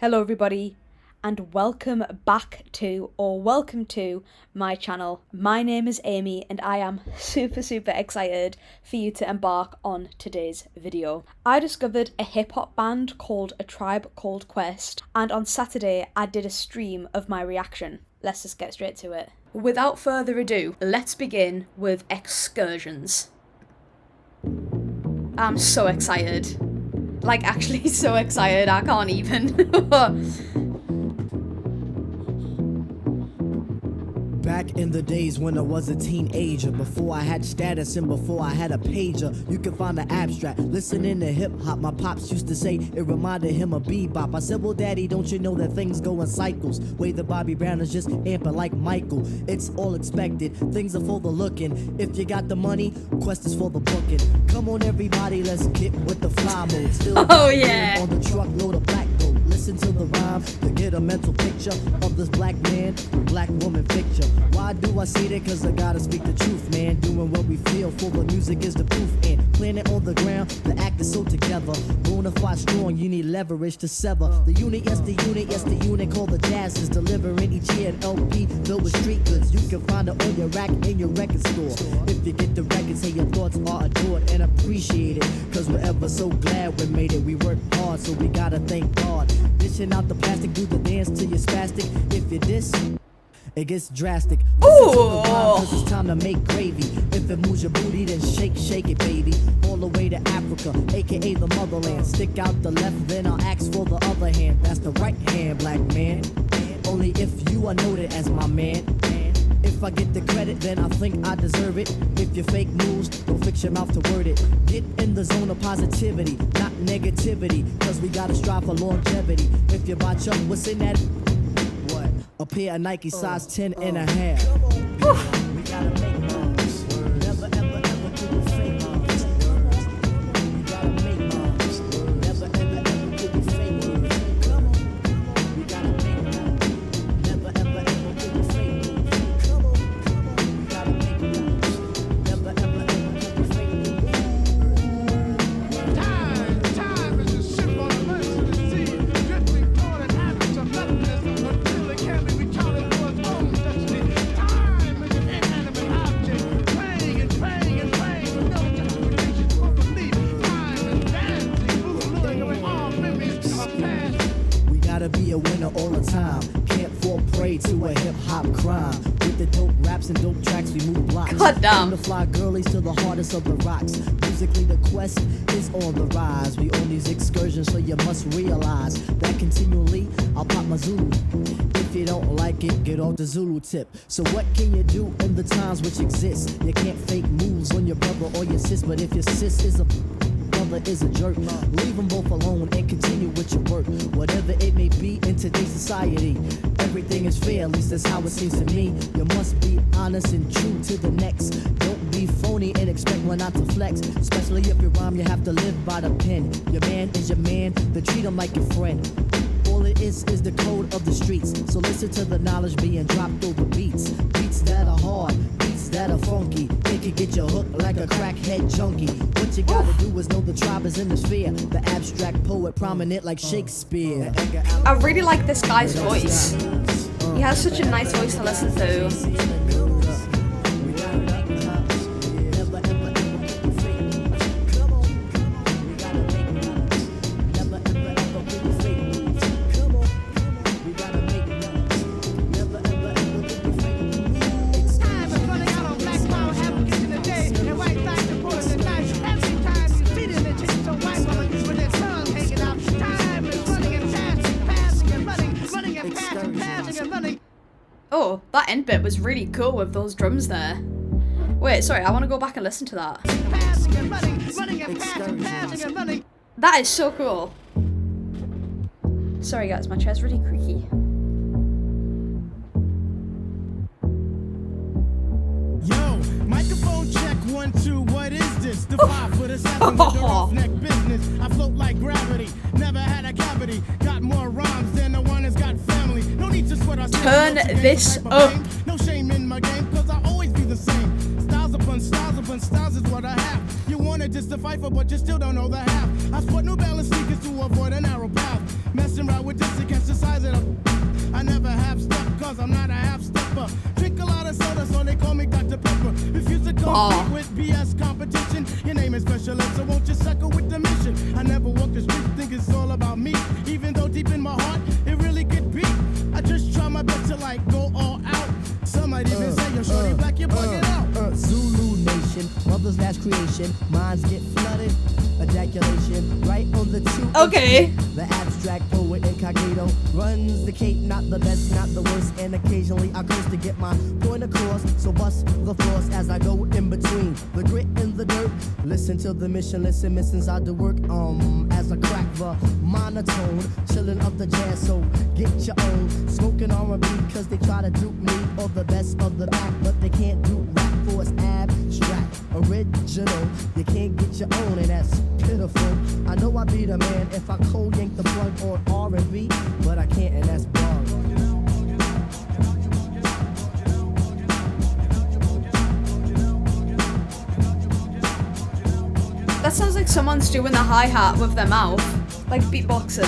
Hello everybody and welcome to my channel. My name is Amy and I am super excited for you to embark on today's video. I discovered a hip hop band called A Tribe Called Quest, and on Saturday I did a stream of my reaction. Let's just get straight to it. Without further ado, let's begin with Excursions. I'm so excited. Like, actually so excited, I can't even. Back in the days when I was a teenager, before I had status and before I had a pager, you can find the abstract. Listening to hip hop, my pops used to say it reminded him of bebop. I said, well, daddy, don't you know that things go in cycles? Way the Bobby Brown is just amping like Michael. It's all expected, things are for the looking. If you got the money, Quest is for the booking. Come on, everybody, let's get with the fly mode. Still oh yeah, on the truckload of black gold. Listen to the rhyme to get a mental picture of this black man, black woman picture. Why do I say that? Cause I gotta speak the truth, man. Doing what we feel, for the music is the proof. And planet on the ground, the act is so together. Bonafide strong, you need leverage to sever. The unit, yes the unit called the Jazz is delivering each year an LP filled with street goods. You can find it on your rack in your record store. If you get the record, say your thoughts are adored and appreciated. Cause we're ever so glad we made it. We worked hard, so we gotta thank God. Dishing out the plastic, do the dance till you're spastic. If you diss, it gets drastic. Ooh. Cause it's time to make gravy. If it moves your booty, then shake it, baby. All the way to Africa, aka the motherland. Stick out the left, then I'll ask for the other hand. That's the right hand, black man. Only if you are noted as my man. If I get the credit, then I think I deserve it. If you fake news, don't fix your mouth to word it. Get in the zone of positivity, not negativity. Cause we gotta strive for longevity. If you buy Chuck, what's in that? What? A pair of Nike size 10 and a half. We gotta make moves. Never ever do the fake moves. We gotta make moves. Never ever do the fake moves. Come on. We gotta make moves. Never ever do the fake moves. Come on. We gotta make moves. Never ever do the fake moves. Time is a symbol of mercy to see, drifting toward an average of nothingness until it can be recounted for its own destiny. Time is an inanimate object, praying and praying and praying with no justification for belief. Time is dancing, luring away all memories of past. We gotta be a winner all the time. Can't fall prey to a hip hop crime. With the dope raps and dope tracks, we move blocks. God damn. From the fly girlies to the hardest of the rocks. Musically, the quest is on the rise. We own these excursions, so you must realize that continually I'll pop my Zulu. If you don't like it, get off the Zulu tip. So what can you do in the times which exist? You can't fake moves on your brother or your sis, but if your sis is a brother is a jerk, leave them both alone and continue with your work. Whatever it may be in today's society, everything is fair, at least that's how it seems to me. You must be honest and true to the next. Don't be phony and expect one not to flex. Especially if you rhyme, you have to live by the pen. Your man is your man, then treat him like your friend. All it is the code of the streets. So listen to the knowledge being dropped over beats. Beats that are hard, beats that are funky. It can get you hooked like a crackhead junkie. What you gotta do is know the tribe is in the sphere. The abstract poet prominent like Shakespeare. I really like this guy's voice. He has such a nice voice to listen to. Time is running out on black power, Africans in the day, and white flags to put in the night. Every time feeding the chicks so white woman with their tongue hanging out. Time is running and passing and running and passing and running. Oh, that end bit was really cool with those drums there. Wait, sorry, I want to go back and listen to that. Passing and running and passing and running. That is so cool. Sorry guys, my chair's really creaky. Yo, microphone check 1 2. What is this? The 5 for the 7 with the roughneck business. I float like gravity. Never had a cavity. Got more rhymes than the one that's got family. No need to sweat. I Turn this up. No shame in my game, cause I always be the same. Styles upon styles upon styles is what I have. You wanted to just a fighter, but you still don't know the half. I sport New Balance sneakers to avoid a narrow path. Messing around with this to catch the size of the. I never have step, cause I'm not a half stepper. Drink a lot of soda, so they call me Dr. Pepper. Refuse to compete with BS competition. Your name is special ed, so won't you suckle with the mission? I never walk the street, think it's all about me. Even though deep in my heart, it really get beat. I just try my best to like go all out. Some might even say you're shorty black, you're bugging out. Zulu Nation, mother's last creation. Minds get flooded. Ejaculation, right on the two. Okay. The abstract poet incognito runs the cape, not the best, not the worst. And occasionally I curse to get my point across. So bust the floors as I go in between the grit and the dirt. Listen to the mission, listen, inside the work. As I crack the monotone, chilling up the jazz. So get your own smoking R&B, cause they try to dupe me or the best of the back, but they can't do rap for it's abstract, original. You can't get your own, and that's pitiful. I know I be the man if I cold yank the plug on R&B, but I can't, and that's bug. That sounds like someone's doing the hi-hat with their mouth, like beatboxing.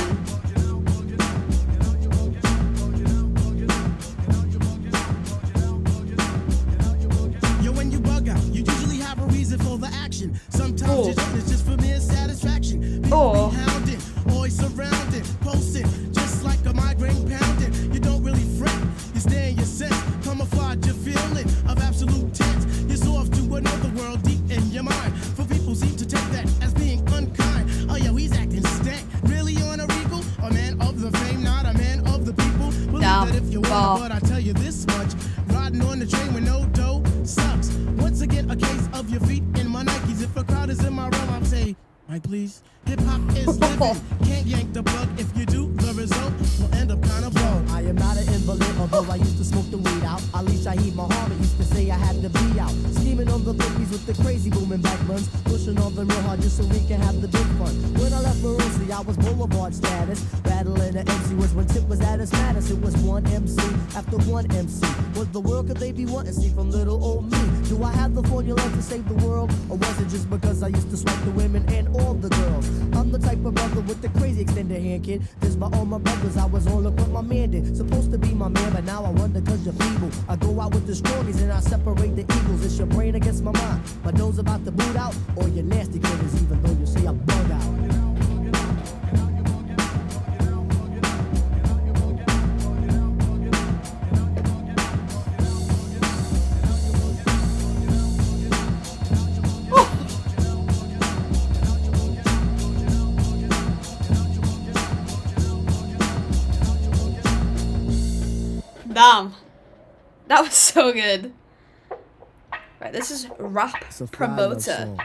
Yo, when you bug out, you usually have a reason for the action. Sometimes it's just for mere satisfaction. People be hounded, always surrounded, posted, just like a migraine pounding. You don't really fret, you stay in your sense, camouflage your feeling of absolute tense. You're so off to another world deep in your mind. For people seem to take that as being unkind. Oh yo, he's acting stank, really on a regal? A man of the fame, not a man of the people. Believe that if you want, but I tell you this much, riding on the train with no dough sucks. Once again, a case of your feet in my Nikes. If a crowd is in my realm, I'll say, Mike, please. Hip hop is living. Can't yank the plug. If you do, the result will end up kind of blown. I am not an invalid, although I used to smoke the weed out. Ali Shaheed Muhammad used to say I had to be out. Scheming on the bookies with the crazy booming back runs. Pushing on them real hard just so we can have the big fun. When I left Marossi, I was Boulevard status. Battling the MC was when Tip was at its maddest. It was one MC after one MC. What the world could they be wanting to see from little old me? Do I have the formula to save the world? Or was it just because I used to swipe the women and all the girls? I'm the type of brother with the crazy extended hand, kid. This by all my brothers, I was on look what my man did. Supposed to be my man, but now I wonder cause you're feeble. I go out with the strongies and I separate the eagles. It's your brain against my mind. My nose about to boot out, or your nasty critters, even though you say I bug out. Damn. That was so good. Right, this is Rap It's a fly love Promoter. song.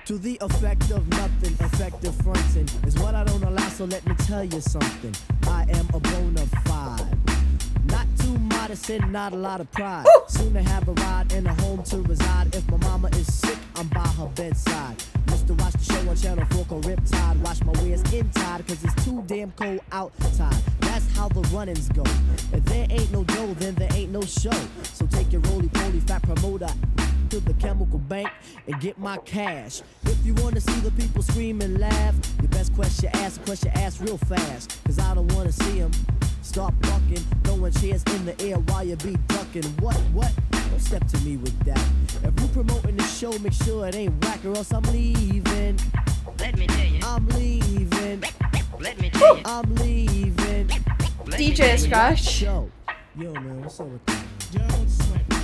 To the effect of nothing, effective fronting is what I don't allow, so let me tell you something. I am a bona fide. Not too modest and not a lot of pride. Soon to have a ride and a home to reside. If my mama is sick, I'm by her bedside. Used to watch the show on Channel 4 called Riptide. Watch my wares inside, cause it's too damn cold outside. That's how the run-ins go. If there ain't no dough, then there ain't no show. So take your roly-poly fat promoter to the chemical bank and get my cash. If you wanna see the people scream and laugh, you best question your ass real fast. Cause I don't wanna see them start bucking, throwing chairs in the air while you be ducking. What? Don't step to me with that. If you promoting the show, make sure it ain't whack or else I'm leaving. Let me tell you. I'm leaving. Let me tell you. I'm leaving. DJ Scratch. Yo, man, what's up with that? Don't sweat, man.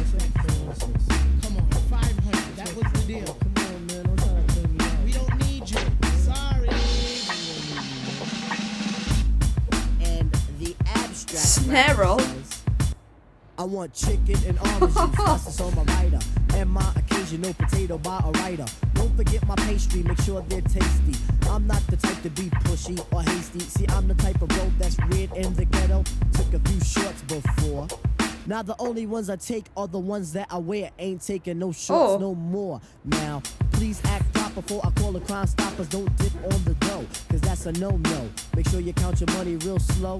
Come on, 500. That was the deal. Come on, man, don't try to play me out. We don't need you. Sorry. And the abstract Snare roll. says, I want chicken and orange juice. That's on my writer. And my occasional potato by a writer. Don't forget my pastry, make sure they're tasty. I'm not the type to be pushy or hasty. See, I'm the type of bro that's weird in the ghetto. Took a few shorts before. Now the only ones I take are the ones that I wear. Ain't taking no shorts no more. Now, please act proper before I call the Crime Stoppers. Don't dip on the dough, cause that's a no-no. Make sure you count your money real slow.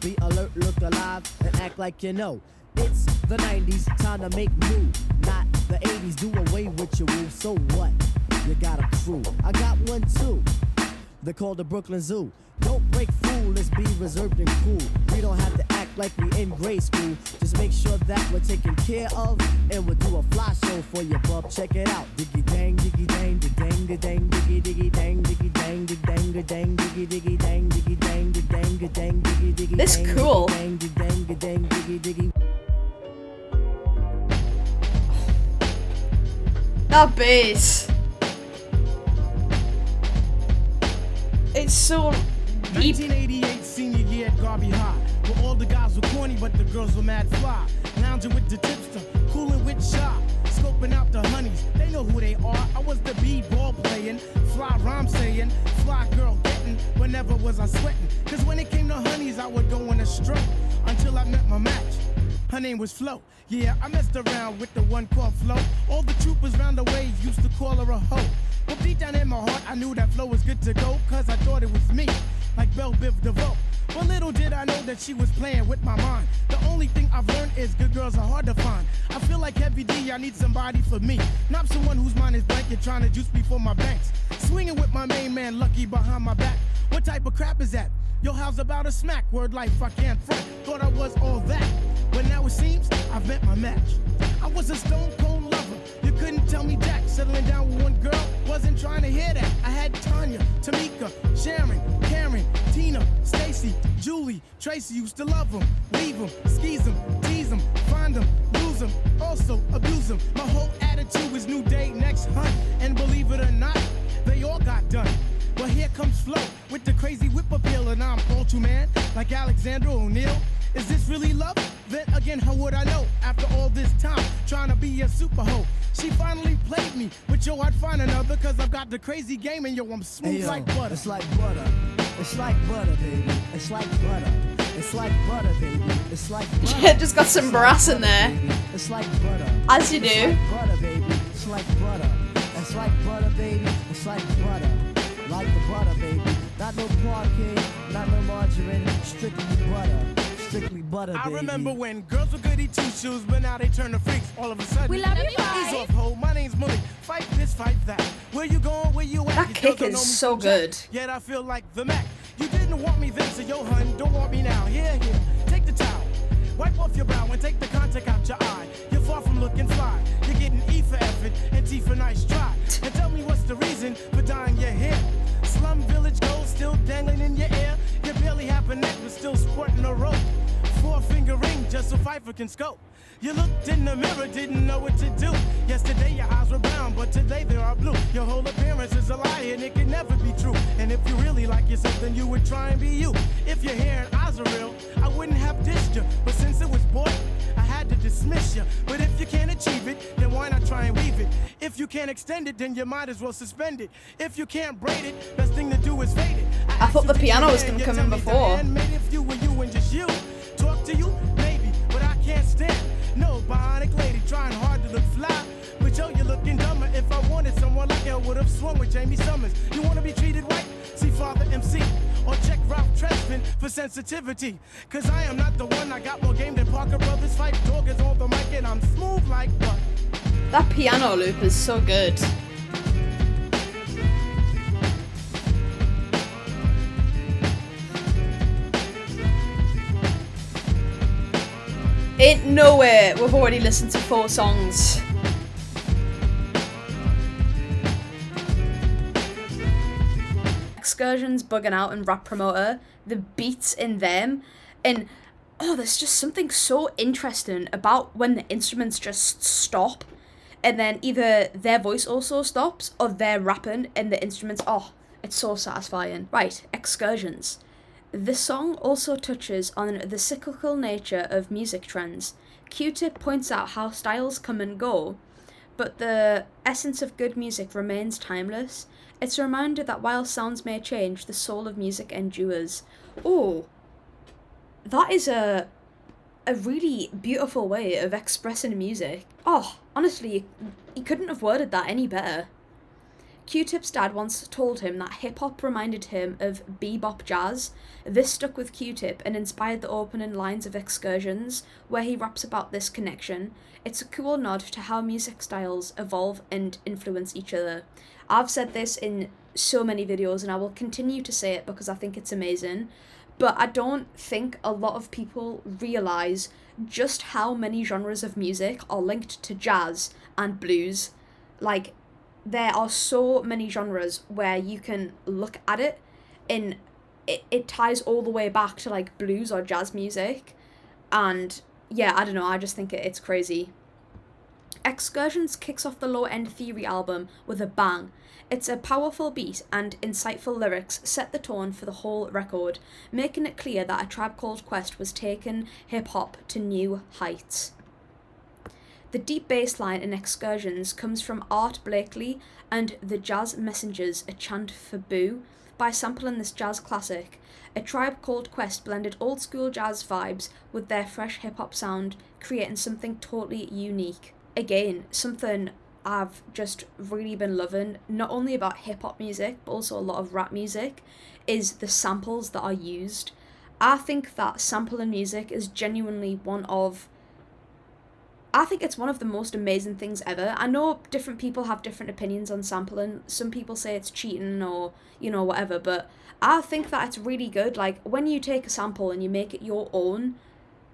Be alert, look alive, and act like you know. It's the 90s, time to make new. Not the 80s, do away with your rules. So what? You got a crew, I got one too. They're called the Brooklyn Zoo. Don't break fool, let's be reserved and cool. We don't have to act like we in grade school. Just make sure that we're taken care of, and we'll do a fly show for you, bub. Check it out. Diggy dang, diggy dang, da dang, da dang, diggy diggy dang, diggy dang, da dang, da dang, diggy diggy dang, diggy dang, da dang, da dang, diggy diggy. This dang, cool. Dang, da dang, da dang, diggy diggy. That bass. It's so deep. 1988 senior year at Garvey High, where all the guys were corny but the girls were mad fly. Lounging with the tipster, cooling with Shy, scoping out the honeys. They know who they are. I was the b-ball playing, fly rhyme saying, fly girl getting. But never was I sweating, cause when it came to honeys I would go on a stroke until I met my match. Her name was Flo. Yeah, I messed around with the one called Flo. All the troopers round the way used to call her a hoe. But deep down in my heart, I knew that Flo was good to go, cause I thought it was me, like Belle Biv DeVoe. But little did I know that she was playing with my mind. The only thing I've learned is good girls are hard to find. I feel like Heavy D, I need somebody for me. Not someone whose mind is blanket trying to juice me for my banks. Swinging with my main man, Lucky, behind my back. What type of crap is that? Yo, how's about a smack? Word life, I can't front. Thought I was all that. But now it seems I've met my match. I was a stone cold lover. You couldn't tell me jack. Settling down with one girl, wasn't trying to hear that. I had Tanya, Tamika, Sharon, Karen, Tina, Stacy, Julie, Tracy. Used to love them, leave them, skeeze them, tease them, find them, lose them, also abuse them. My whole attitude was new day, next hunt. And believe it or not, they all got done. But here comes Flo with the crazy whip appeal, and I'm all too man, like Alexander O'Neal. Is this really love? Then again, how would I know? After all this time, trying to be a super hoe. She finally played me, but yo, I'd find another, cause I've got the crazy game, and yo, I'm smooth Hey, yo, like butter. it's like butter. It's like butter, baby. It's like butter. It's like butter, baby. It's like butter. Yeah, just got some brass in there. Baby. It's like butter. As you It's do. like butter, baby. It's like butter. It's like butter, baby. It's like butter. Like the butter, baby. Not no parquet, not no margarine. Strictly butter. Strictly butter, I baby. remember when girls were goody two-shoes, but now they turn to freaks all of a sudden. We love you, Ease guys. off, ho. My name's Malik. Fight this, fight that. Where you going, where you at? That You kick girls don't is know me so from Jack, good. Yet I feel like the Mac. You didn't want me then, so yo, hun, don't want me now. Here, here, take the towel. Wipe off your brow and take the contact out your eye. You're far from looking fly. You're getting E for effort and T for nice try. And tell me what's the reason for dyeing your hair. Slum village gold still dangling in your ear. You barely have a neck, but still sporting a rope. 4-finger ring just so Pfeiffer can scope. You looked in the mirror, didn't know what to do. Yesterday your eyes were brown, but today they are blue. Your whole appearance is a lie and it can never be true. And if you really like yourself, then you would try and be you. If your hair and eyes are real, I wouldn't have dissed you. But since it was boy, I had to dismiss you. But if you can't achieve it, then why not try and weave it? If you can't extend it, then you might as well suspend it. If you can't braid it, best thing to do is fade it. I thought the asked you to piano take was your gonna hand, come you in tell me before. the handmaid, if you were you and just you, talk to you, maybe, but I can't stand no bionic lady trying hard to look fly. But yo, you're looking dumber. If I wanted someone like I would have swung with Jamie Summers. You wanna be treated right? See Father MC or check Ralph Tresvant for sensitivity. Cause I am not the one. I got more game than Parker Brothers. Fight dog is on the mic and I'm smooth like butter. That piano loop is so good. Ain't no way we've already listened to 4 songs. Excursions, Bugging Out, and Rap Promoter, the beats in them, and oh, there's just something so interesting about when the instruments just stop, and then either their voice also stops, or they're rapping, and the instruments, oh, it's so satisfying. Right, Excursions. This song also touches on the cyclical nature of music trends. Q-Tip points out how styles come and go, but the essence of good music remains timeless. It's a reminder that while sounds may change, the soul of music endures. Oh, that is a really beautiful way of expressing music. Oh, honestly, you couldn't have worded that any better. Q-Tip's dad once told him that hip-hop reminded him of bebop jazz. This stuck with Q-Tip and inspired the opening lines of Excursions, where he raps about this connection. It's a cool nod to how music styles evolve and influence each other. I've said this in so many videos and I will continue to say it because I think it's amazing, but I don't think a lot of people realise just how many genres of music are linked to jazz and blues. Like, there are so many genres where you can look at it and it ties all the way back to like blues or jazz music. And yeah, I don't know, I just think it's crazy. Excursions kicks off the Low End Theory album with a bang. It's a powerful beat and insightful lyrics set the tone for the whole record, making it clear that A Tribe Called Quest was taking hip-hop to new heights. The deep bass line in Excursions comes from Art Blakey and the Jazz Messengers' A Chant for Boo. By sampling this jazz classic, A Tribe Called Quest blended old school jazz vibes with their fresh hip-hop sound, creating something totally unique. Again, something I've just really been loving, not only about hip-hop music, but also a lot of rap music, is the samples that are used. I think that sampling music is genuinely I think it's one of the most amazing things ever. I know different people have different opinions on sampling. Some people say it's cheating or, whatever, but I think that it's really good. Like, when you take a sample and you make it your own,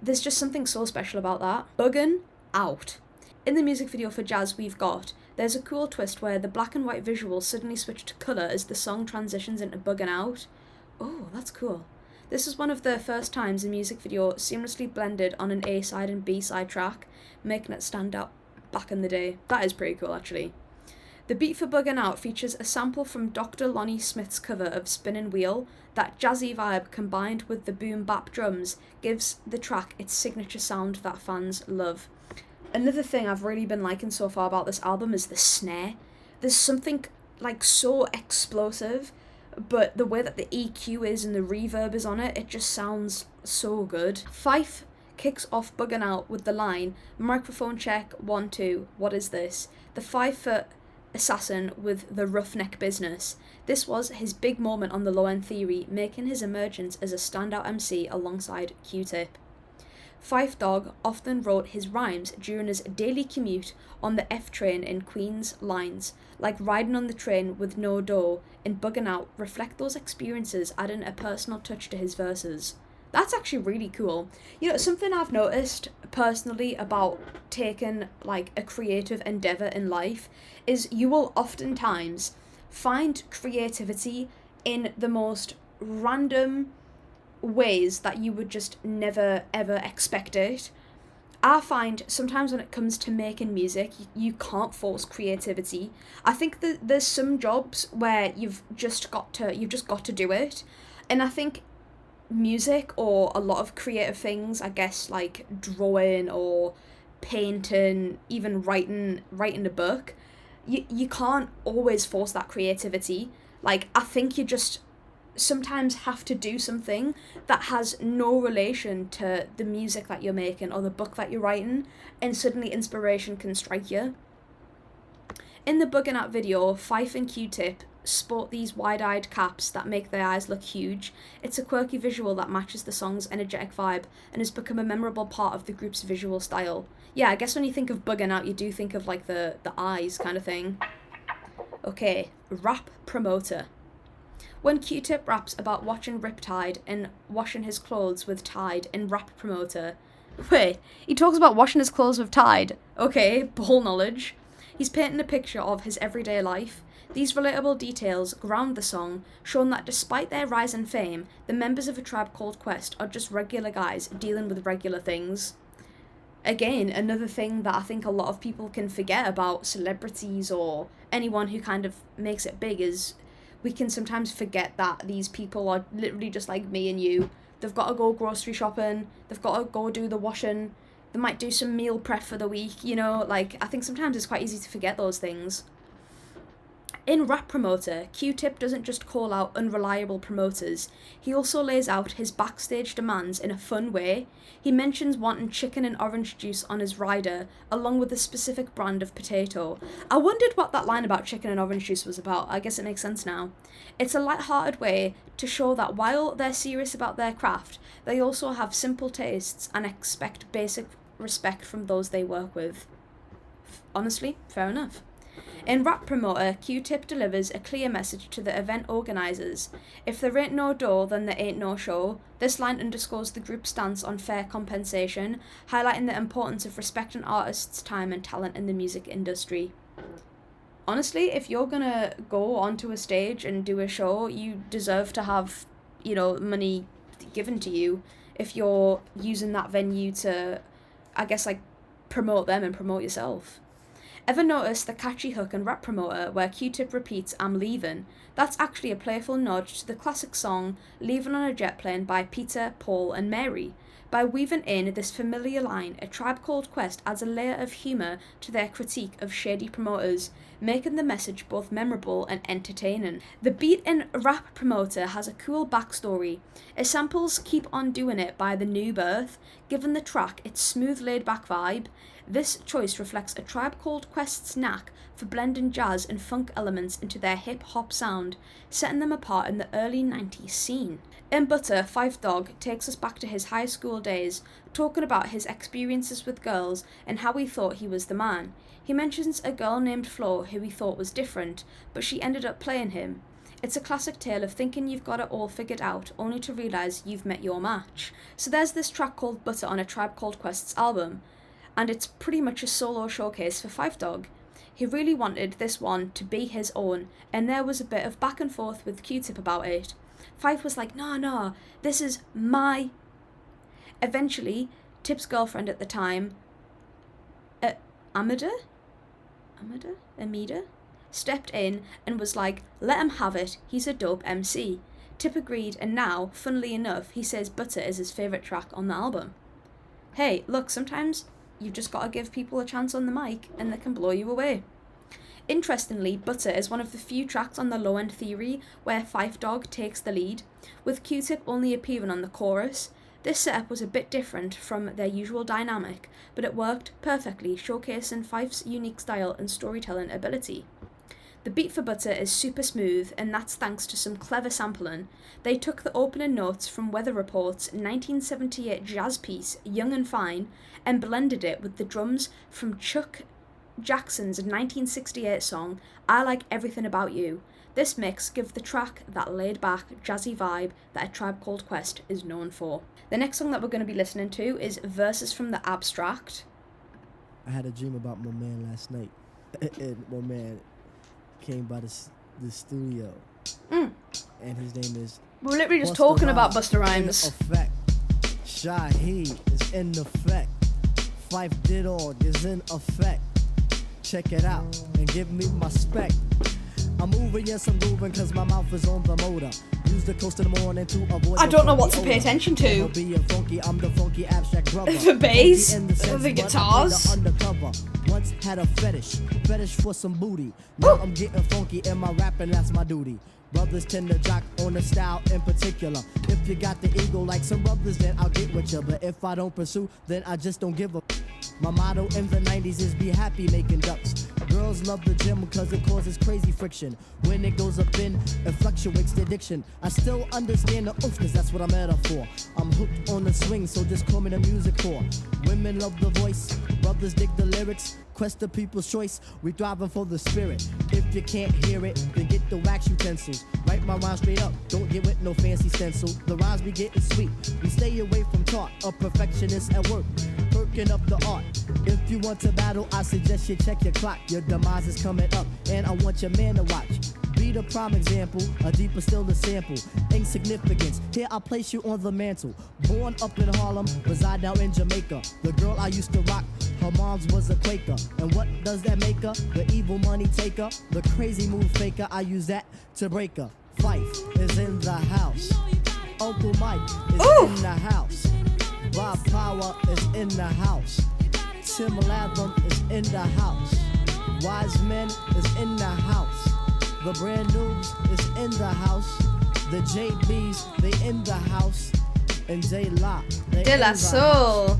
there's just something so special about that. Buggin' Out. In the music video for Jazz We've Got, there's a cool twist where the black and white visuals suddenly switch to colour as the song transitions into Buggin' Out. Oh, that's cool. This is one of the first times a music video seamlessly blended on an A-side and B-side track, making it stand out back in the day. That is pretty cool, actually. The beat for Buggin' Out features a sample from Dr. Lonnie Smith's cover of Spinning Wheel. That jazzy vibe combined with the boom bap drums gives the track its signature sound that fans love. Another thing I've really been liking so far about this album is the snare. There's something like so explosive, but the way that the EQ is and the reverb is on it, it just sounds so good. Fife kicks off Buggin' Out with the line, "Microphone check, 1, 2, what is this?" The 5-foot assassin with the roughneck business. This was his big moment on the Low End Theory, making his emergence as a standout MC alongside Q-Tip. Phife Dawg often wrote his rhymes during his daily commute on the F train in Queens lines, like riding on the train with no dough and Buggin' Out reflect those experiences, adding a personal touch to his verses. That's actually really cool. Something I've noticed personally about taking like a creative endeavour in life is you will oftentimes find creativity in the most random ways that you would just never ever expect it. I find sometimes when it comes to making music, you can't force creativity. I think that there's some jobs where you've just got to do it, and I think music or a lot of creative things, I guess like drawing or painting, even writing a book, you can't always force that creativity. Like, I think you just sometimes have to do something that has no relation to the music that you're making or the book that you're writing, and suddenly inspiration can strike you. In the Buggin' Out video, Phife and Q-Tip sport these wide-eyed caps that make their eyes look huge. It's a quirky visual that matches the song's energetic vibe and has become a memorable part of the group's visual style. Yeah, I guess when you think of Buggin' Out, you do think of like the eyes kind of thing. Okay, Rap Promoter. When Q-Tip raps about watching Riptide and washing his clothes with Tide in Rap Promoter. Wait, he talks about washing his clothes with Tide. Okay, ball knowledge. He's painting a picture of his everyday life. These relatable details ground the song, showing that despite their rise in fame, the members of A Tribe Called Quest are just regular guys dealing with regular things. Again, another thing that I think a lot of people can forget about celebrities or anyone who kind of makes it big is we can sometimes forget that these people are literally just like me and you. They've got to go grocery shopping, they've got to go do the washing, they might do some meal prep for the week, I think sometimes it's quite easy to forget those things. In Rap Promoter, Q-Tip doesn't just call out unreliable promoters, he also lays out his backstage demands in a fun way. He mentions wanting chicken and orange juice on his rider, along with a specific brand of potato. I wondered what that line about chicken and orange juice was about. I guess it makes sense now. It's a light-hearted way to show that while they're serious about their craft, they also have simple tastes and expect basic respect from those they work with. Honestly, fair enough. In Rap Promoter, Q-Tip delivers a clear message to the event organisers. If there ain't no dough, then there ain't no show. This line underscores the group's stance on fair compensation, highlighting the importance of respecting artists' time and talent in the music industry. Honestly, if you're gonna go onto a stage and do a show, you deserve to have, money given to you if you're using that venue to, I guess, promote them and promote yourself. Ever notice the catchy hook in Rap Promoter where Q-Tip repeats "I'm leaving"? That's actually a playful nod to the classic song Leaving on a Jet Plane by Peter, Paul and Mary. By weaving in this familiar line, A Tribe Called Quest adds a layer of humour to their critique of shady promoters, making the message both memorable and entertaining. The beat in Rap Promoter has a cool backstory. It samples Keep On Doing It by The New Birth, giving the track its smooth laid-back vibe. This choice reflects A Tribe Called Quest's knack for blending jazz and funk elements into their hip-hop sound, setting them apart in the early 90s scene. In Butter, Phife Dawg takes us back to his high school days, talking about his experiences with girls and how he thought he was the man. He mentions a girl named Flo who he thought was different, but she ended up playing him. It's a classic tale of thinking you've got it all figured out, only to realise you've met your match. So there's this track called Butter on A Tribe Called Quest's album, and it's pretty much a solo showcase for Phife Dawg. He really wanted this one to be his own, and there was a bit of back and forth with Q-Tip about it. Phife was like, no, this is my... Eventually, Tip's girlfriend at the time, Amida, stepped in and was like, let him have it, he's a dope MC. Tip agreed, and now, funnily enough, he says Butter is his favourite track on the album. Hey, look, sometimes you've just got to give people a chance on the mic and they can blow you away. Interestingly, Butter is one of the few tracks on the Low End Theory where Phife Dawg takes the lead, with Q-Tip only appearing on the chorus. This setup was a bit different from their usual dynamic, but it worked perfectly, showcasing Phife's unique style and storytelling ability. The beat for Butter is super smooth, and that's thanks to some clever sampling. They took the opening notes from Weather Report's 1978 jazz piece, Young and Fine, and blended it with the drums from Chuck Jackson's 1968 song, I Like Everything About You. This mix gives the track that laid-back, jazzy vibe that A Tribe Called Quest is known for. The next song that we're going to be listening to is Verses from the Abstract. I had a dream about my man last night. And my man came by the studio. And his name is... We're literally just Busta talking Rhymes. about Busta Rhymes. In effect. Shaheed is in effect. Phife Dawg is in effect. Check it out and give me my spec. I'm moving, yes I'm moving, cause my mouth is on the motor. Use the coast in the morning to avoid I the don't know what to funky pay odor. attention to. Never being funky, I'm the funky abstract brother. The bass, Funky in sense, the but guitars. I'm undercover. Once had a fetish for some booty. Now I'm getting funky in my rapping, that's my duty. Brothers tend to jock on the style in particular. If you got the ego like some brothers, then I'll get with you. But if I don't pursue, then I just don't give a. My motto in the 90s is be happy making ducks. Girls love the gym because it causes crazy friction. When it goes up in, it fluctuates the addiction. I still understand the oomph cause that's what I'm at her for. I'm hooked on the swing, so just call me the music whore. Women love the voice, brothers dig the lyrics. Quest the people's choice, we thriving for the spirit. If you can't hear it, then get the wax utensils. Write my rhyme straight up, don't get with no fancy stencil. The rhymes be getting sweet, we stay away from talk. A perfectionist at work, perking up the art. If you want to battle, I suggest you check your clock. Your demise is coming up, and I want your man to watch. Be the prime example, a deeper still the sample. Insignificance, here I place you on the mantle. Born up in Harlem, reside now in Jamaica. The girl I used to rock, her mom's was a Quaker. And what does that make her? The evil money taker, the crazy move faker. I use that to break her. Phife is in the house. Uncle Mike is in the house. Bob Power is in the house. Tim Latham is in the house. Wise Men is in the house. The brand news is in the house. The JBs, they in the house. And J Lock, they De in La the Soul.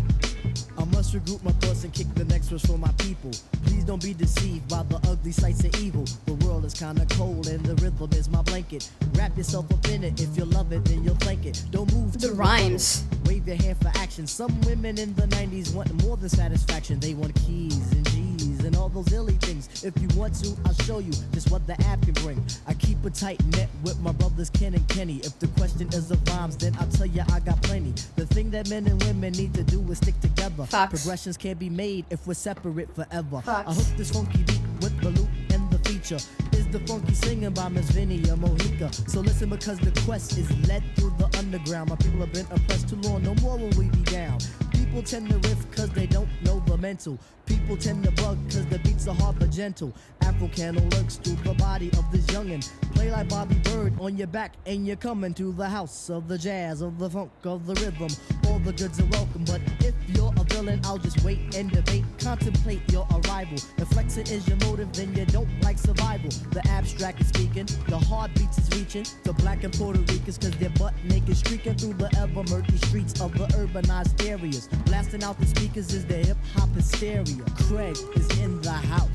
I must regroup my thoughts and kick the next verse for my people. Please don't be deceived by the ugly sights of evil. The world is kinda cold and the rhythm is my blanket. Wrap yourself up in it. If you love it, then you'll thank it. Don't move The to rhymes. rebuttal. Wave your hand for action. Some women in the 90s want more than satisfaction. They want keys and G's and all those illy things. If you want to, I'll show you just what the app can bring. I keep a tight net with my brothers Ken and Kenny. If the question is of rhymes, then I'll tell you I got plenty. The thing that men and women need to do is stick together. Facts. Progressions can't be made if we're separate forever. Facts. I hook this funky beat with the loop and the feature. Is the funky singing by Miss Vinny or Mohica. So listen, because the quest is led through the underground. My people have been oppressed too long, no more will we be down. People tend to riff cause they don't know the mental. People tend to bug cause the beats are hard but gentle. Afro candle lurks through the body of this youngin'. Play like Bobby Bird on your back and you're coming to the house of the jazz, of the funk, of the rhythm. All the goods are welcome, but if you're a villain, I'll just wait and debate. Contemplate your arrival. If flexing is your motive, then you don't like survival. The abstract is speaking, the heartbeats is reaching to black and Puerto Ricans cause they're butt naked, streaking through the ever murky streets of the urbanized areas. Blasting out the speakers is the hip hop hysteria. Craig is in the house.